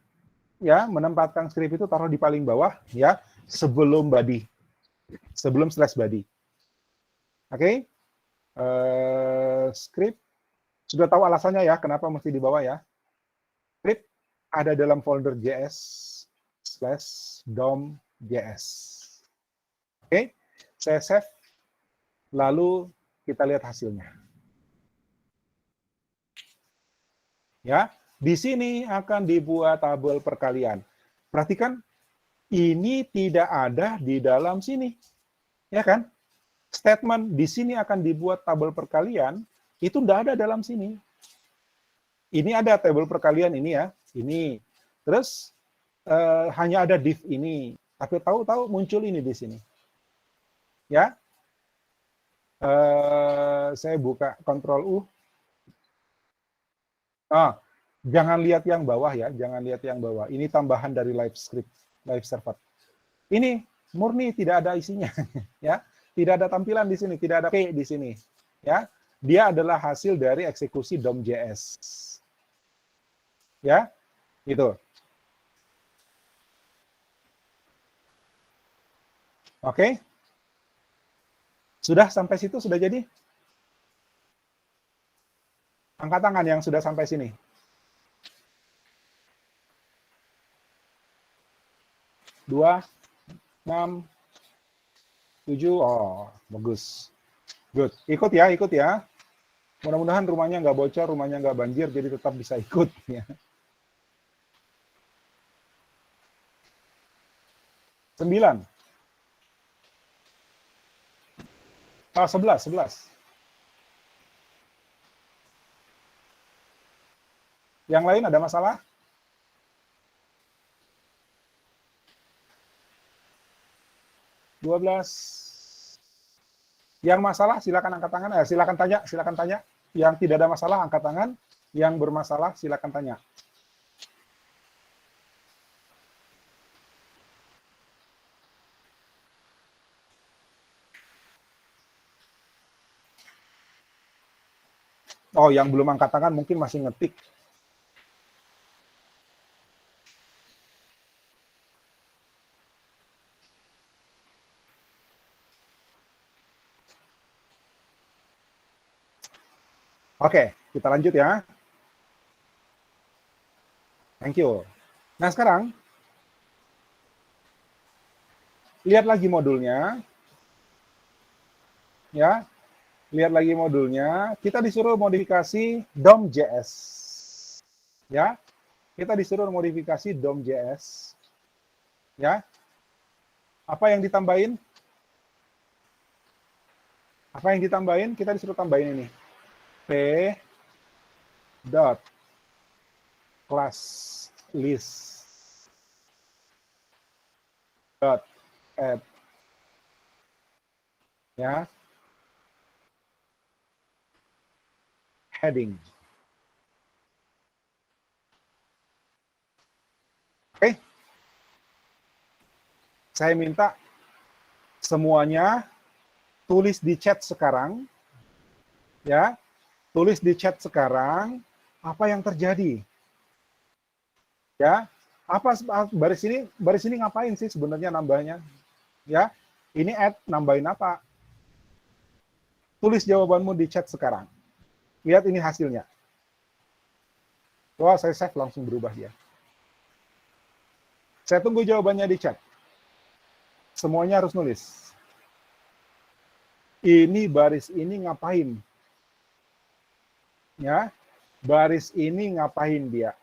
ya, menempatkan skrip itu taruh di paling bawah, ya, sebelum body, sebelum slash body. Oke, skrip, sudah tahu alasannya ya, kenapa mesti di bawah ya. Skrip ada dalam folder JS / dom JS. Oke, saya save, lalu kita lihat hasilnya. Ya, di sini akan dibuat tabel perkalian. Perhatikan, ini tidak ada di dalam sini. Ya kan? Statement di sini akan dibuat tabel perkalian, itu tidak ada dalam sini. Ini ada tabel perkalian ini ya, ini. Terus hanya ada div ini, tapi tahu-tahu muncul ini di sini. Ya, saya buka Ctrl U. Jangan lihat yang bawah ya, jangan lihat yang bawah. Ini tambahan dari live script, live server. Ini murni tidak ada isinya, ya. Tidak ada tampilan di sini, tidak ada P di sini, ya. Dia adalah hasil dari eksekusi DOM.js. Ya, itu. Oke. Sudah sampai situ, sudah jadi? Angkat tangan yang sudah sampai sini. 2, 6, 7, oh, bagus. Good. Ikut ya, ikut ya. Mudah-mudahan rumahnya nggak bocor, rumahnya nggak banjir, jadi tetap bisa ikut. Ya. 9. 11. Yang lain ada masalah? (12) Yang masalah silakan angkat tangan. Silakan tanya. Yang tidak ada masalah angkat tangan. Yang bermasalah silakan tanya. Oh, yang belum angkat tangan mungkin masih ngetik. Oke, kita lanjut ya. Thank you. Nah, sekarang lihat lagi modulnya. Ya, lihat lagi modulnya. Kita disuruh modifikasi DOM.js. Ya, kita disuruh modifikasi DOM.js. Ya, apa yang ditambahin? Apa yang ditambahin? Kita disuruh tambahin ini. P dot class list dot add, ya, heading. Oke, saya minta semuanya tulis di chat sekarang, ya, tulis di chat sekarang apa yang terjadi, ya. Apa baris ini ngapain sih sebenarnya nambahnya, ya? Ini add nambahin apa? Tulis jawabanmu di chat sekarang. Lihat ini hasilnya. Wah, saya save langsung berubah dia. Saya tunggu jawabannya di chat. Semuanya harus nulis. Ini baris ini ngapain? Ya, baris ini ngapain dia?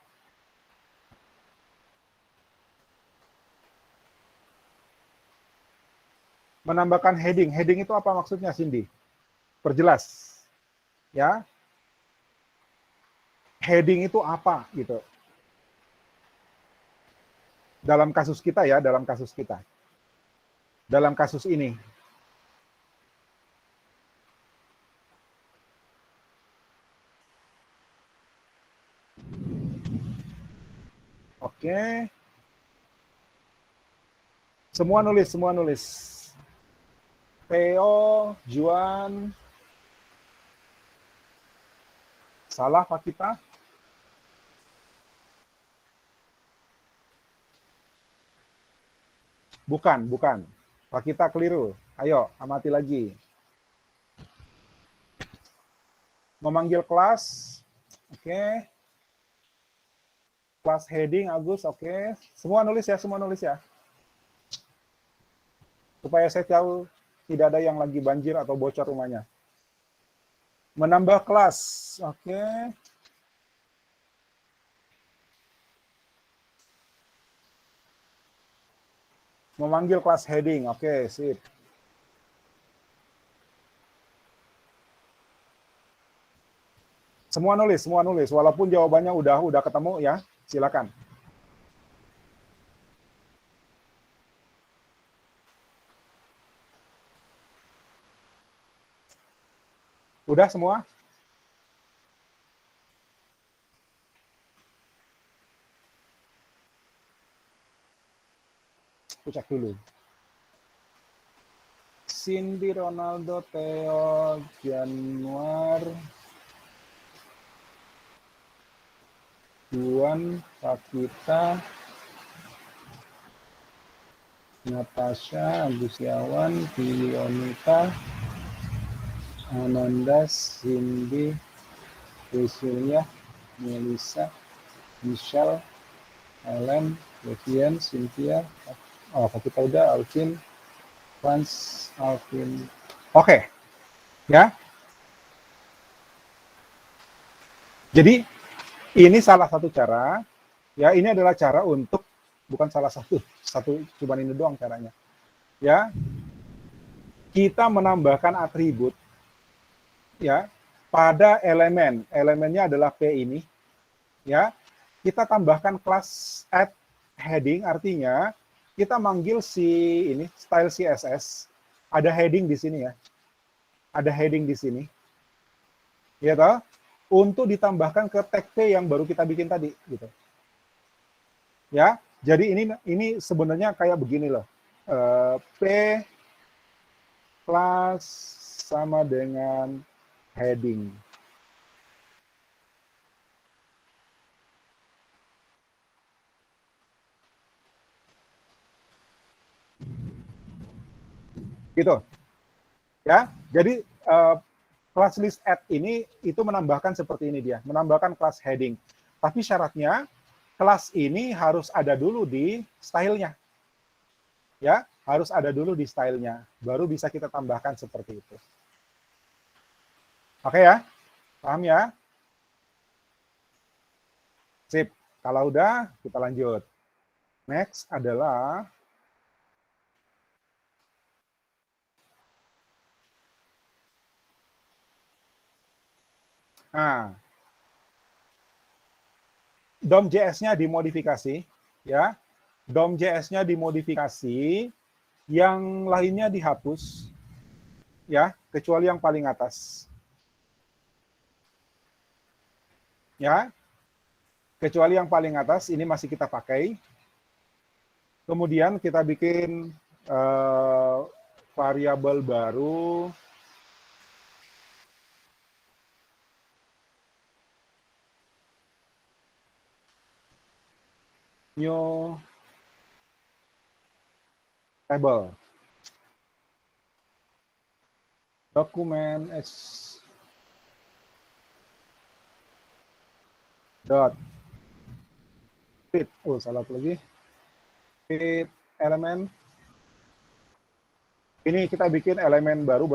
Menambahkan heading. Heading itu apa maksudnya, Cindy? Perjelas. Ya. Heading itu apa gitu. Dalam kasus kita ya, dalam kasus kita. Dalam kasus ini. Oke. Semua nulis, semua nulis. Theo, Juan. Salah Pak kita? Bukan, bukan. Pak kita keliru. Ayo, amati lagi. Memanggil kelas. Oke. Kelas heading, Agus, oke. Semua nulis ya, semua nulis ya. Supaya saya tahu tidak ada yang lagi banjir atau bocor rumahnya. Menambah kelas, oke. Memanggil kelas heading, oke, sip. Semua nulis, walaupun jawabannya udah ketemu ya, silakan. Udah semua? Aku cek dulu. Cindy, Ronaldo, Theo, Januar, Juan, Pakita, Natasha, Agusiawan, Fionita, Ananda, Cindy, Priscilia, Melissa, Michelle, Helen, Levian, Cynthia, kita udah, Alvin, Franz, Alvin. Oke, ya. Jadi ini salah satu cara, ya ini adalah cara untuk, bukan salah satu cuma ini doang caranya. Ya, kita menambahkan atribut, ya, pada elemen. Elemennya adalah P ini, ya. Kita tambahkan kelas add heading, artinya kita manggil si ini style CSS, ada heading di sini ya, ada heading di sini, ya toh, untuk ditambahkan ke tag P yang baru kita bikin tadi, gitu. Ya, jadi ini sebenarnya kayak begini loh, P plus sama dengan heading, Gitu. Ya, jadi class list add ini itu menambahkan seperti ini dia, menambahkan class heading. Tapi syaratnya kelas ini harus ada dulu di stylenya. Ya, harus ada dulu di stylenya, baru bisa kita tambahkan seperti itu. Oke ya, paham ya? Sip, kalau udah kita lanjut. Next adalah DOM.js-nya dimodifikasi, ya. DOM.js-nya dimodifikasi, yang lainnya dihapus, ya, kecuali yang paling atas. Ya, kecuali yang paling atas, ini masih kita pakai. Kemudian kita bikin variabel baru, new table, document dot fit, salah lagi, fit element. Ini kita bikin elemen baru,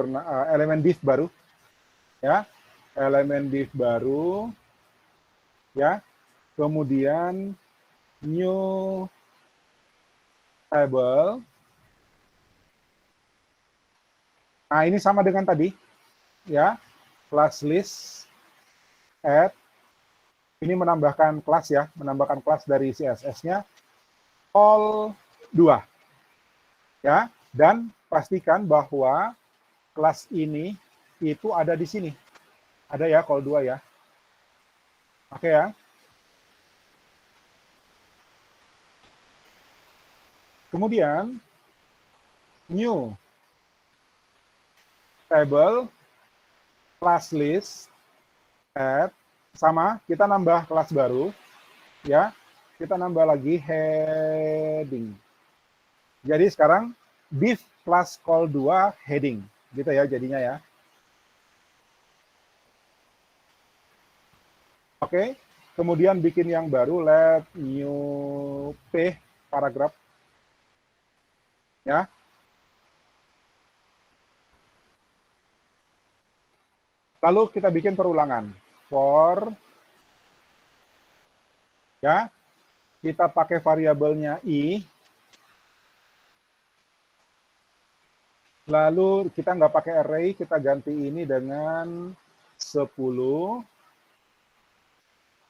elemen div baru, ya, elemen div baru, ya. Kemudian new table. Nah, ini sama dengan tadi, ya, class list add. Ini menambahkan kelas ya, menambahkan kelas dari CSS-nya all 2. Ya, dan pastikan bahwa kelas ini itu ada di sini. Ada ya, call 2 ya. Oke ya. Kemudian new table class list add, sama, kita nambah kelas baru, ya. Kita nambah lagi heading. Jadi sekarang div class call 2 heading, gitu ya jadinya ya. Oke, kemudian bikin yang baru, let new p paragraph, ya. Lalu kita bikin perulangan for, ya, kita pakai variabelnya i, lalu kita nggak pakai array, kita ganti ini dengan 10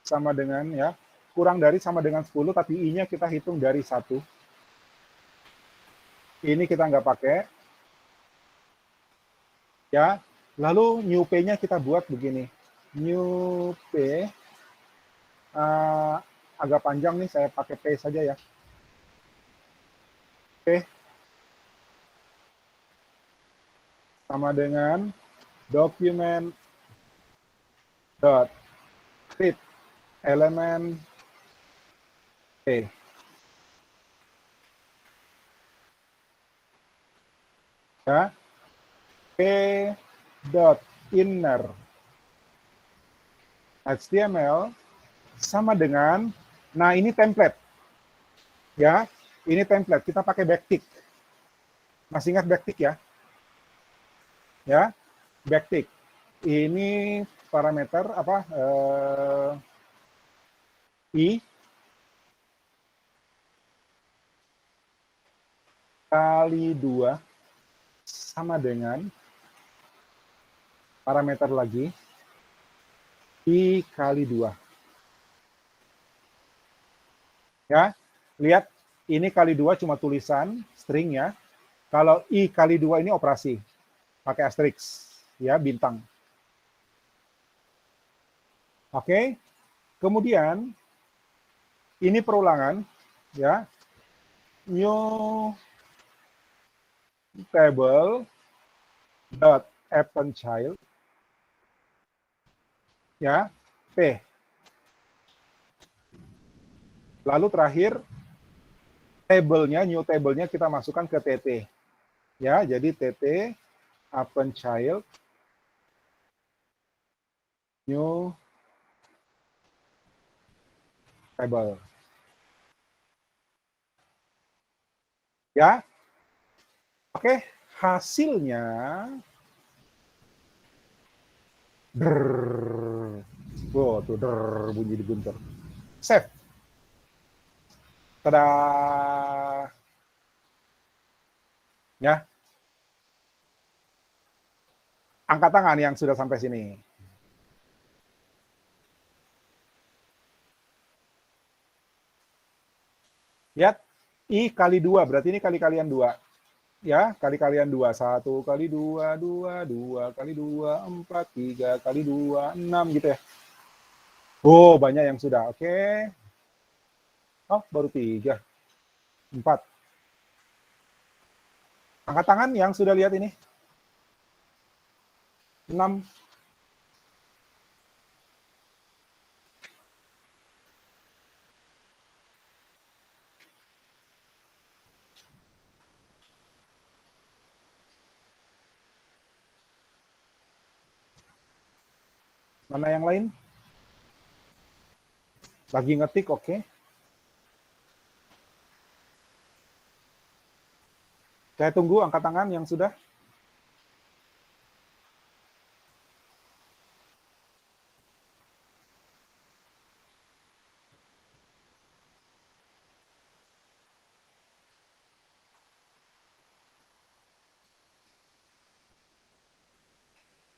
sama dengan, ya, kurang dari sama dengan 10, tapi i-nya kita hitung dari 1. Ini kita nggak pakai, ya. Lalu new p-nya kita buat begini, new p, agak panjang nih, saya pakai p saja ya. P sama dengan document dot fit element p. Ya, p dot inner HTML sama dengan, nah ini template, ya, ini template, kita pakai backtick. Masih ingat backtick ya? Ya, backtick. Ini parameter apa? I kali 2 sama dengan parameter lagi I kali 2. Ya, lihat ini kali 2 cuma tulisan string ya. Kalau I kali 2 ini operasi pakai asterisk ya, bintang. Oke. Kemudian ini perulangan ya. New table dot append child, ya, p. Lalu terakhir tabelnya, new table-nya kita masukkan ke tt, Ya, jadi TT append child new table. Ya, oke, hasilnya wow, tuh bunyi di guntur. Save. Tada. Ya. Angkat tangan yang sudah sampai sini. Lihat, I kali 2, berarti ini kali-kalian 2. Ya, kali-kalian 2. 1 kali 2, 2, 2 kali 2, 4, 3 kali 2, 6 gitu ya. Oh, banyak yang sudah. Oke. Oh, baru 3. 4. Angkat tangan yang sudah lihat ini. 6. Mana yang lain? Lagi ngetik, oke. Saya tunggu angkat tangan yang sudah.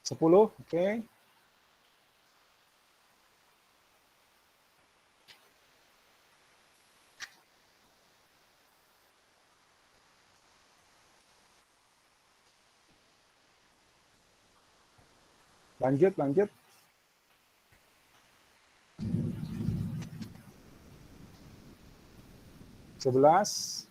Sepuluh, oke. Lanjut, lanjut. Sebelas.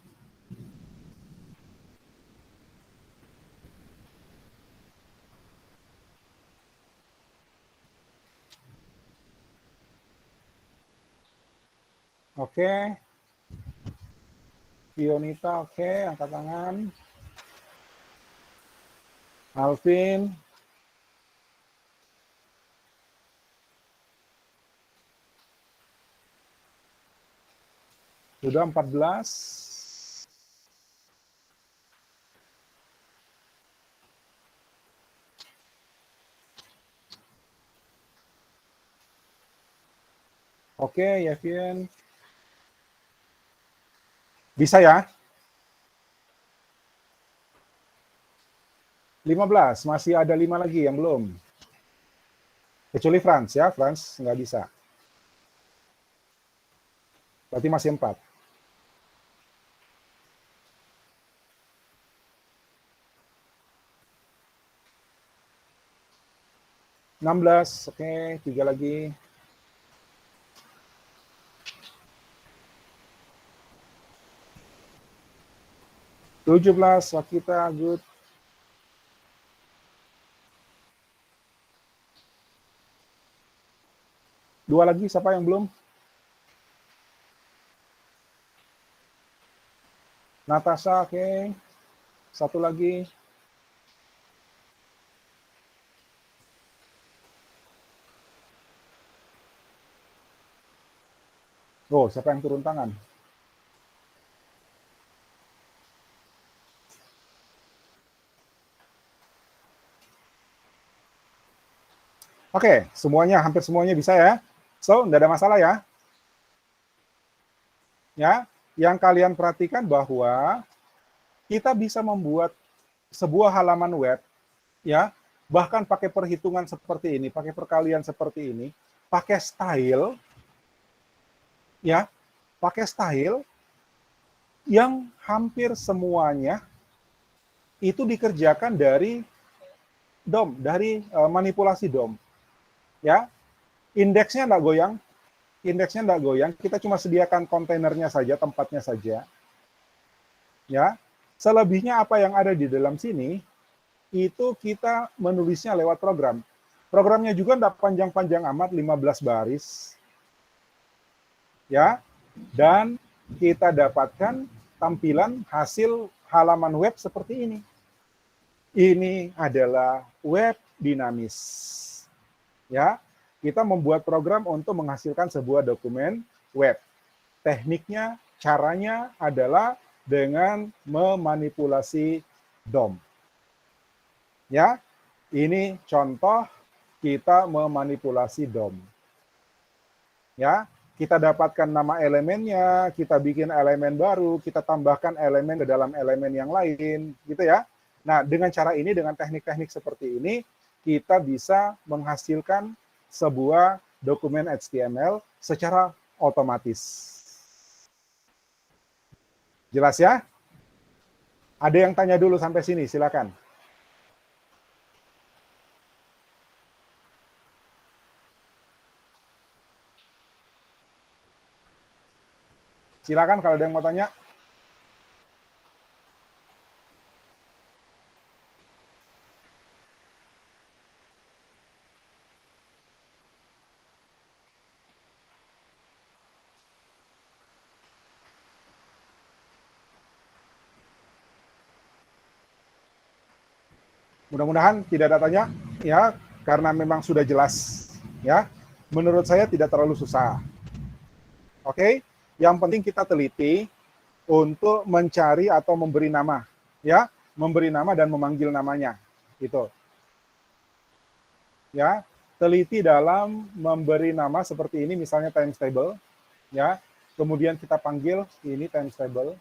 Oke. Fionita, oke. Angkat tangan. Alvin. Sudah 14. Oke, Yevien. Bisa ya? 15. Masih ada 5 lagi yang belum. Kecuali Franz ya. Franz nggak bisa. Berarti masih 4. Enam belas, oke, 3 lagi. 17, Wakita, good. 2 lagi, siapa yang belum? Natasha, oke. 1 lagi. Oh, siapa yang turun tangan? Oke, semuanya, hampir semuanya bisa ya. So, nggak ada masalah ya. Ya, yang kalian perhatikan bahwa kita bisa membuat sebuah halaman web, ya, bahkan pakai perhitungan seperti ini, pakai perkalian seperti ini, pakai style, ya, pakai style yang hampir semuanya itu dikerjakan dari DOM, dari manipulasi DOM. Ya, indeksnya nggak goyang, kita cuma sediakan kontainernya saja, tempatnya saja. Ya, selebihnya apa yang ada di dalam sini itu kita menulisnya lewat program. Programnya juga nggak panjang-panjang amat, 15 baris. Ya, dan kita dapatkan tampilan hasil halaman web seperti ini. Ini adalah web dinamis. Ya, kita membuat program untuk menghasilkan sebuah dokumen web. Tekniknya, caranya adalah dengan memanipulasi DOM. Ya, ini contoh kita memanipulasi DOM. Ya, kita dapatkan nama elemennya, kita bikin elemen baru, kita tambahkan elemen ke dalam elemen yang lain, gitu ya. Nah, dengan cara ini, dengan teknik-teknik seperti ini, kita bisa menghasilkan sebuah dokumen HTML secara otomatis. Jelas ya? Ada yang tanya dulu sampai sini, silakan. Silakan kalau ada yang mau tanya. Mudah-mudahan tidak ada tanya, ya, karena memang sudah jelas, ya. Menurut saya tidak terlalu susah. Oke, yang penting kita teliti untuk mencari atau memberi nama, ya, memberi nama dan memanggil namanya, gitu. Ya, teliti dalam memberi nama seperti ini, misalnya times table, ya. Kemudian kita panggil ini times table,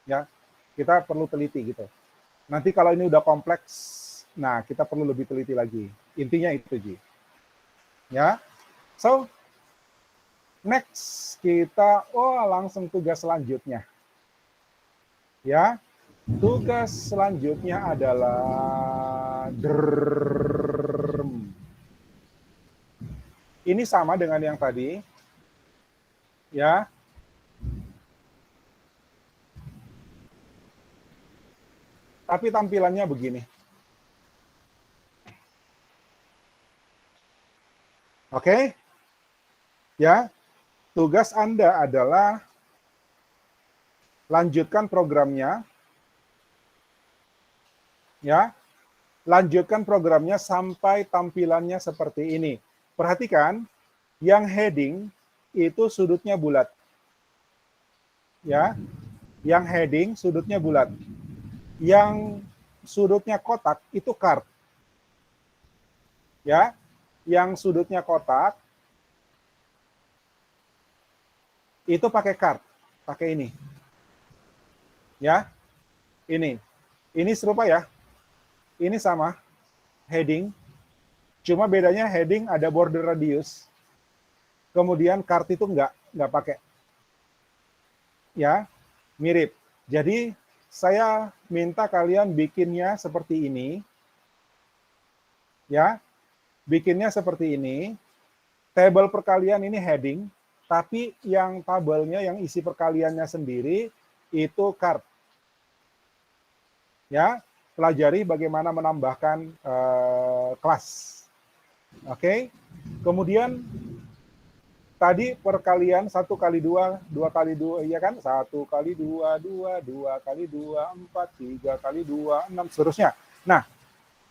ya. Kita perlu teliti gitu. Nanti kalau ini udah kompleks, nah kita perlu lebih teliti lagi. Intinya itu, Ji. Ya. So, next kita langsung tugas selanjutnya. Ya. Tugas selanjutnya adalah ini sama dengan yang tadi. Ya. Tapi tampilannya begini. Oke? Ya. Tugas Anda adalah lanjutkan programnya. Ya. Lanjutkan programnya sampai tampilannya seperti ini. Perhatikan, yang heading itu sudutnya bulat. Ya. Yang heading sudutnya bulat. Yang sudutnya kotak itu card. Ya, yang sudutnya kotak itu pakai card, pakai ini. Ya. Ini serupa ya. Ini sama heading. Cuma bedanya heading ada border radius. Kemudian card itu enggak pakai. Ya, mirip. Jadi saya minta kalian bikinnya seperti ini. Ya, bikinnya seperti ini. Tabel perkalian ini heading, tapi yang tabelnya, yang isi perkaliannya sendiri, itu card. Ya, pelajari bagaimana menambahkan kelas. Oke. Kemudian, tadi perkalian 1 kali 2, 2 kali 2, iya kan? 1 kali 2, 2, 2 kali 2, 4, 3 kali 2, 6, seterusnya. Nah,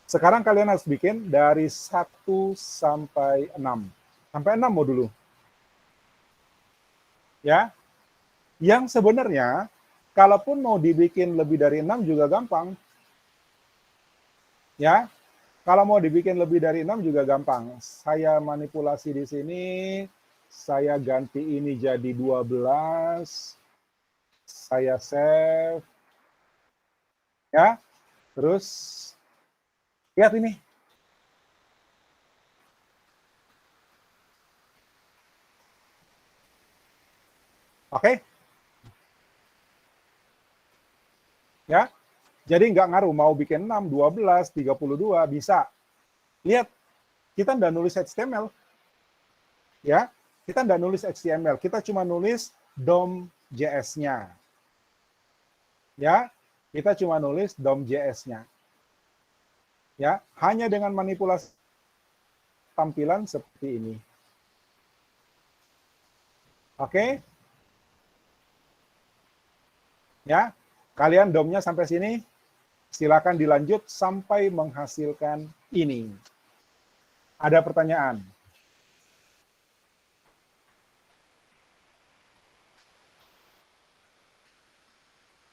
sekarang kalian harus bikin dari 1 sampai 6. Sampai 6 mau dulu. Ya. Yang sebenarnya, kalaupun mau dibikin lebih dari 6 juga gampang. Ya. Kalau mau dibikin lebih dari 6 juga gampang. Saya manipulasi di sini. Saya ganti ini jadi 12. Saya save. Ya. Terus lihat ini. Oke. Ya. Jadi nggak ngaruh mau bikin 6, 12, 32 bisa. Lihat, kita nggak nulis HTML. Ya. Kita nggak nulis HTML, kita cuma nulis DOM.js-nya. Ya, kita cuma nulis DOM.js-nya. Ya, hanya dengan manipulasi tampilan seperti ini. Oke? Ya, kalian DOM-nya sampai sini? Silakan dilanjut sampai menghasilkan ini. Ada pertanyaan?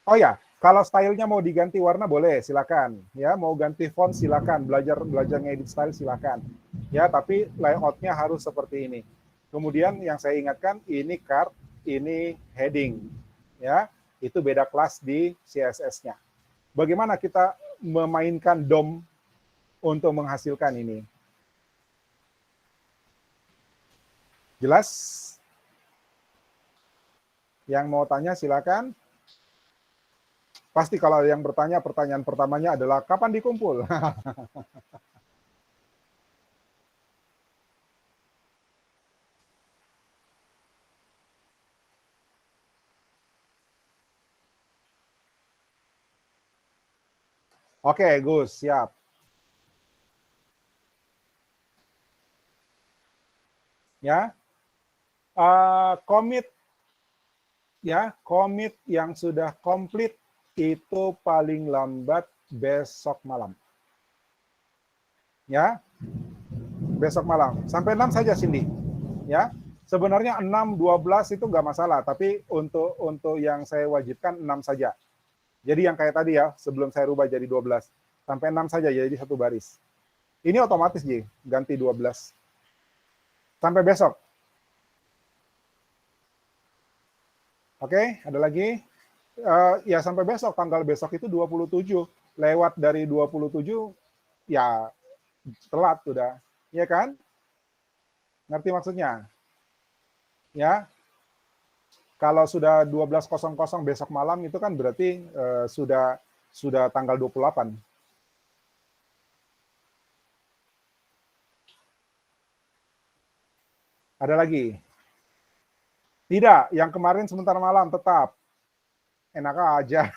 Oh ya, kalau stylenya mau diganti warna boleh, silakan. Ya, mau ganti font silakan, belajar ngedit style silakan. Ya, tapi layoutnya harus seperti ini. Kemudian yang saya ingatkan, ini card, ini heading. Ya, itu beda kelas di CSS-nya. Bagaimana kita memainkan DOM untuk menghasilkan ini? Jelas? Yang mau tanya silakan. Pasti kalau yang bertanya, pertanyaan pertamanya adalah kapan dikumpul? Oke, Gus, siap. Ya, komit ya, komit yang sudah komplit itu paling lambat besok malam. Ya, besok malam. Sampai 6 saja, Cindy. Ya, sebenarnya 6, 12 itu nggak masalah, tapi untuk yang saya wajibkan 6 saja. Jadi yang kayak tadi ya, sebelum saya rubah jadi 12. Sampai 6 saja, jadi satu baris. Ini otomatis, Ji, ganti 12. Sampai besok. Oke, ada lagi? Ya sampai besok, tanggal besok itu 27. Lewat dari 27, ya telat sudah. Ya kan? Ngerti maksudnya? Ya, kalau sudah 12.00 besok malam itu kan berarti sudah tanggal 28. Ada lagi? Tidak, yang kemarin sebentar malam tetap. Enak aja.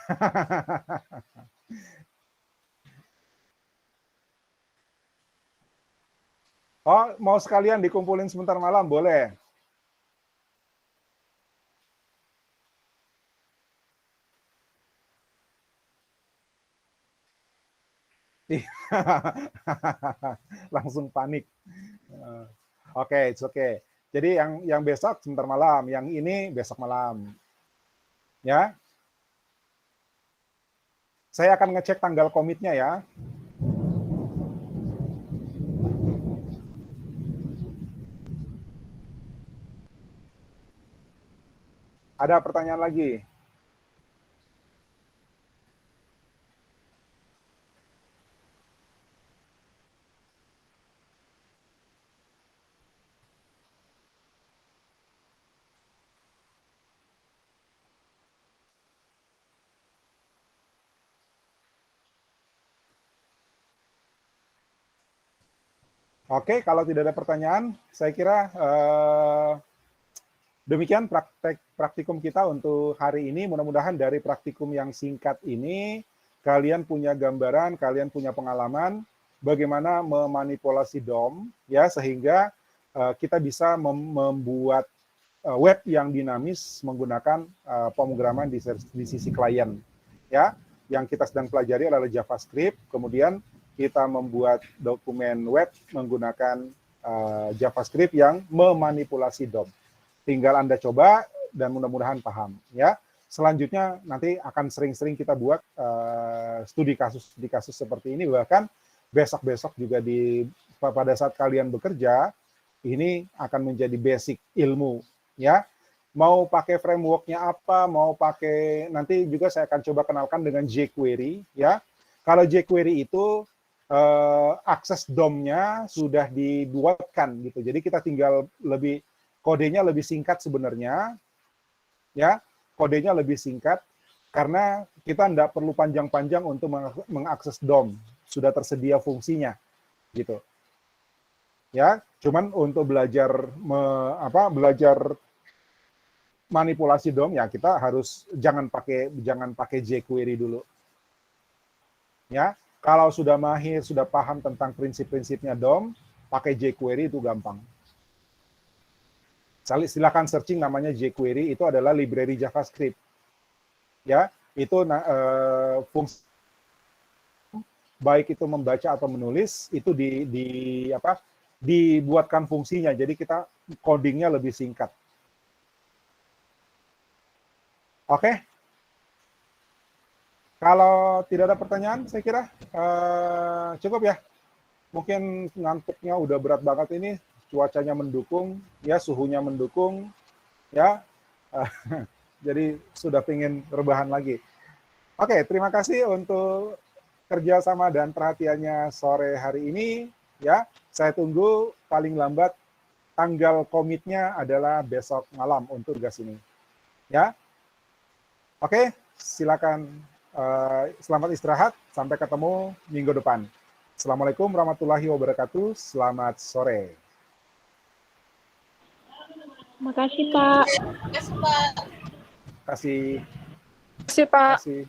Oh, mau sekalian dikumpulin sebentar malam, boleh. Langsung panik. Oke, it's okay. Jadi yang besok sebentar malam, yang ini besok malam. Ya. Saya akan ngecek tanggal komitnya ya. Ada pertanyaan lagi? Oke, kalau tidak ada pertanyaan, saya kira demikian praktikum kita untuk hari ini. Mudah-mudahan dari praktikum yang singkat ini, kalian punya gambaran, kalian punya pengalaman bagaimana memanipulasi DOM, ya, sehingga kita bisa membuat web yang dinamis menggunakan pemrograman di sisi klien. Ya, yang kita sedang pelajari adalah JavaScript, kemudian kita membuat dokumen web menggunakan JavaScript yang memanipulasi DOM. Tinggal Anda coba dan mudah-mudahan paham. Ya, selanjutnya nanti akan sering-sering kita buat studi kasus seperti ini, bahkan besok-besok juga pada saat kalian bekerja ini akan menjadi basic ilmu. Ya, mau pakai frameworknya apa, mau pakai, nanti juga saya akan coba kenalkan dengan jQuery. Ya, kalau jQuery itu akses DOM-nya sudah dibuatkan gitu. Jadi kita tinggal kodenya lebih singkat sebenarnya. Ya, kodenya lebih singkat karena kita tidak perlu panjang-panjang untuk mengakses DOM. Sudah tersedia fungsinya gitu. Ya, cuman untuk belajar manipulasi DOM ya kita harus jangan pakai jQuery dulu. Ya, kalau sudah mahir, sudah paham tentang prinsip-prinsipnya DOM, pakai jQuery itu gampang. Silakan searching namanya jQuery, itu adalah library JavaScript. Ya, itu fungsi baik itu membaca atau menulis, itu dibuatkan fungsinya. Jadi kita codingnya lebih singkat. Oke. Kalau tidak ada pertanyaan, saya kira cukup ya. Mungkin ngantuknya udah berat banget ini, cuacanya mendukung, ya suhunya mendukung, ya. Jadi sudah pingin rebahan lagi. Oke, terima kasih untuk kerjasama dan perhatiannya sore hari ini. Ya, saya tunggu paling lambat tanggal komitnya adalah besok malam untuk tugas ini. Ya, oke, silakan. Selamat istirahat. Sampai ketemu minggu depan. Assalamualaikum warahmatullahi wabarakatuh. Selamat sore. Makasih, Pak. Kasih. Makasih, Pak. Kasih.